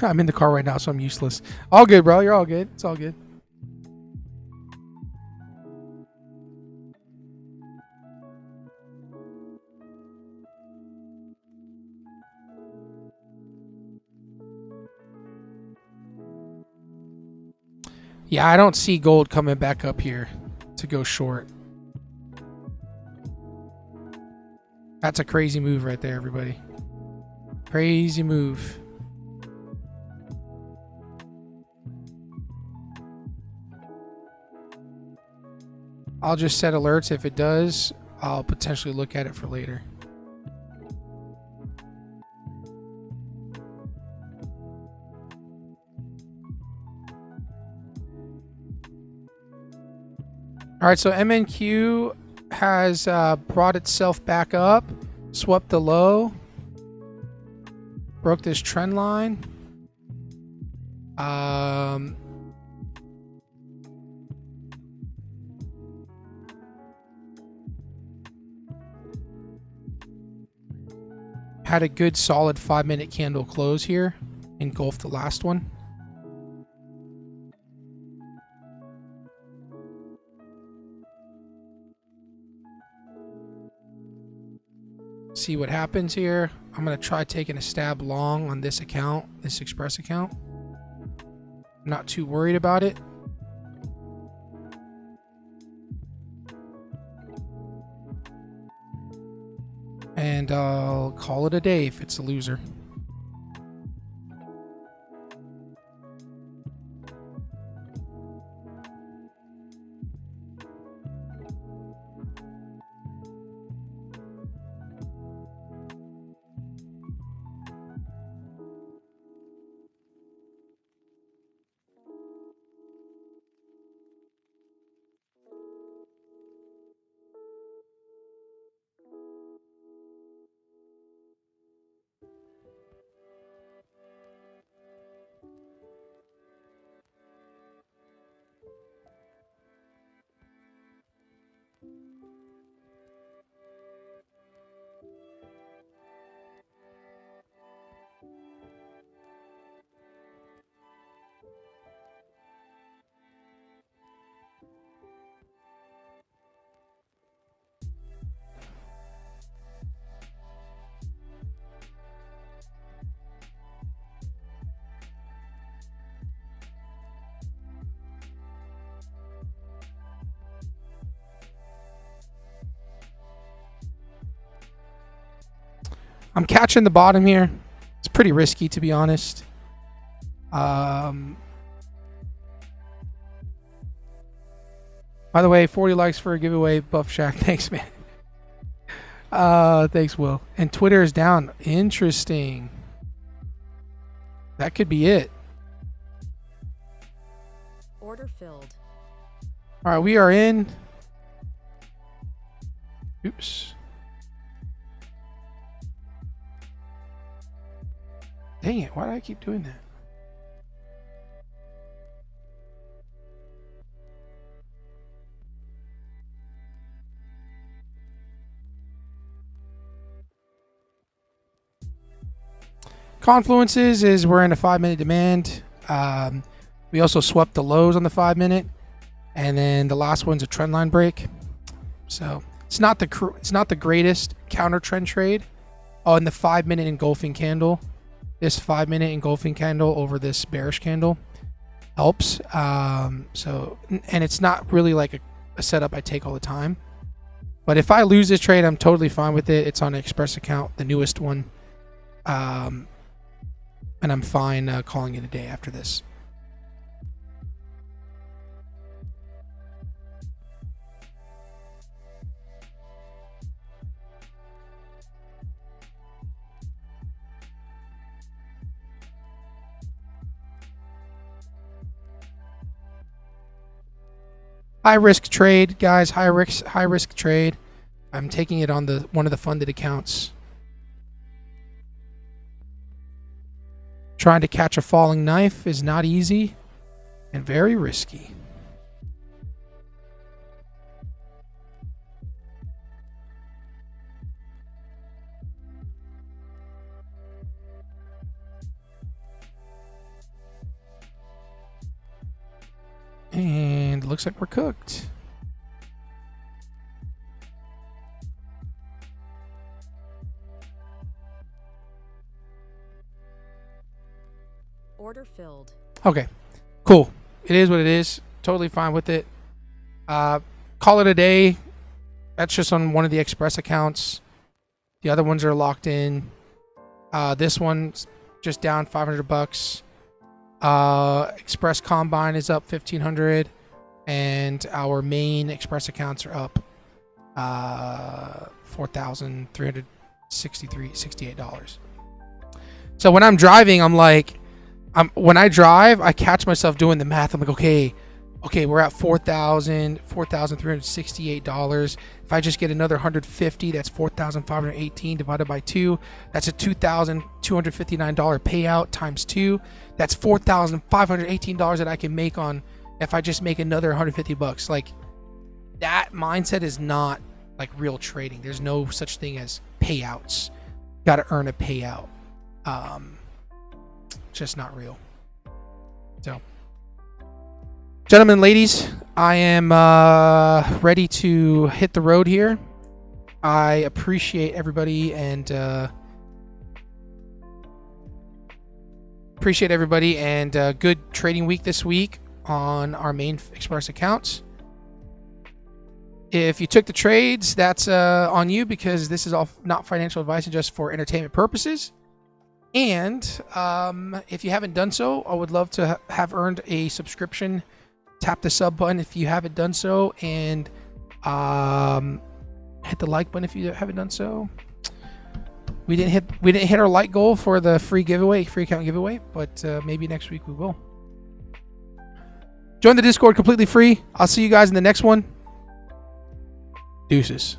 I'm in the car right now, so I'm useless. All good, bro. You're all good. It's all good. Yeah, I don't see gold coming back up here to go short. That's a crazy move right there, everybody. Crazy move. I'll just set alerts. If it does, I'll potentially look at it for later. All right, so MNQ has brought itself back up, swept the low, broke this trend line. Had a good solid 5-minute candle close here, engulfed the last one. See what happens here. I'm going to try taking a stab long on this account, this Express account. I'm not too worried about it. and I'll call it a day if it's a loser. I'm catching the bottom here. It's pretty risky, to be honest. By the way, 40 likes for a giveaway, Buff Shack. Thanks, man. Thanks, Will. And Twitter is down. Interesting. That could be it. Order filled. All right, we are in. Oops. Dang it, why do I keep doing that? Confluences is we're in a 5-minute demand. We also swept the lows on the 5-minute, and then the last one's a trend line break. So it's not the greatest counter trend trade. Oh, and the 5-minute engulfing candle. This 5-minute engulfing candle over this bearish candle helps. So, and it's not really like a setup I take all the time. But if I lose this trade, I'm totally fine with it. It's on an Express account, the newest one. And I'm fine calling it a day after this. High risk trade, guys. High risk trade. I'm taking it on one of the funded accounts. Trying to catch a falling knife is not easy and very risky. And looks like we're cooked. Order filled. Okay, cool. It is what it is. Totally fine with it. Call it a day. That's just on one of the Express accounts. The other ones are locked in. This one's just down $500. Express Combine is up $1,500, and our main Express accounts are up $4,368. So when I'm driving, I'm like, when I drive, I catch myself doing the math. I'm like, okay, we're at $4,368. If I just get another 150, that's 4,518 divided by 2. That's a $2,259 payout times 2. That's $4,518 that I can make on if I just make another $150. Like, that mindset is not like real trading. There's no such thing as payouts. Got to earn a payout. Just not real. So, gentlemen, ladies, I am ready to hit the road here. I appreciate everybody and good trading week this week on our main Express accounts. If you took the trades, that's on you, because this is all not financial advice and just for entertainment purposes. And if you haven't done so, I would love to have earned a subscription. Tap the sub button if you haven't done so, and hit the like button if you haven't done so. We didn't hit our like goal for the free account giveaway, but maybe next week we will. Join the Discord, completely free. I'll see you guys in the next one. Deuces.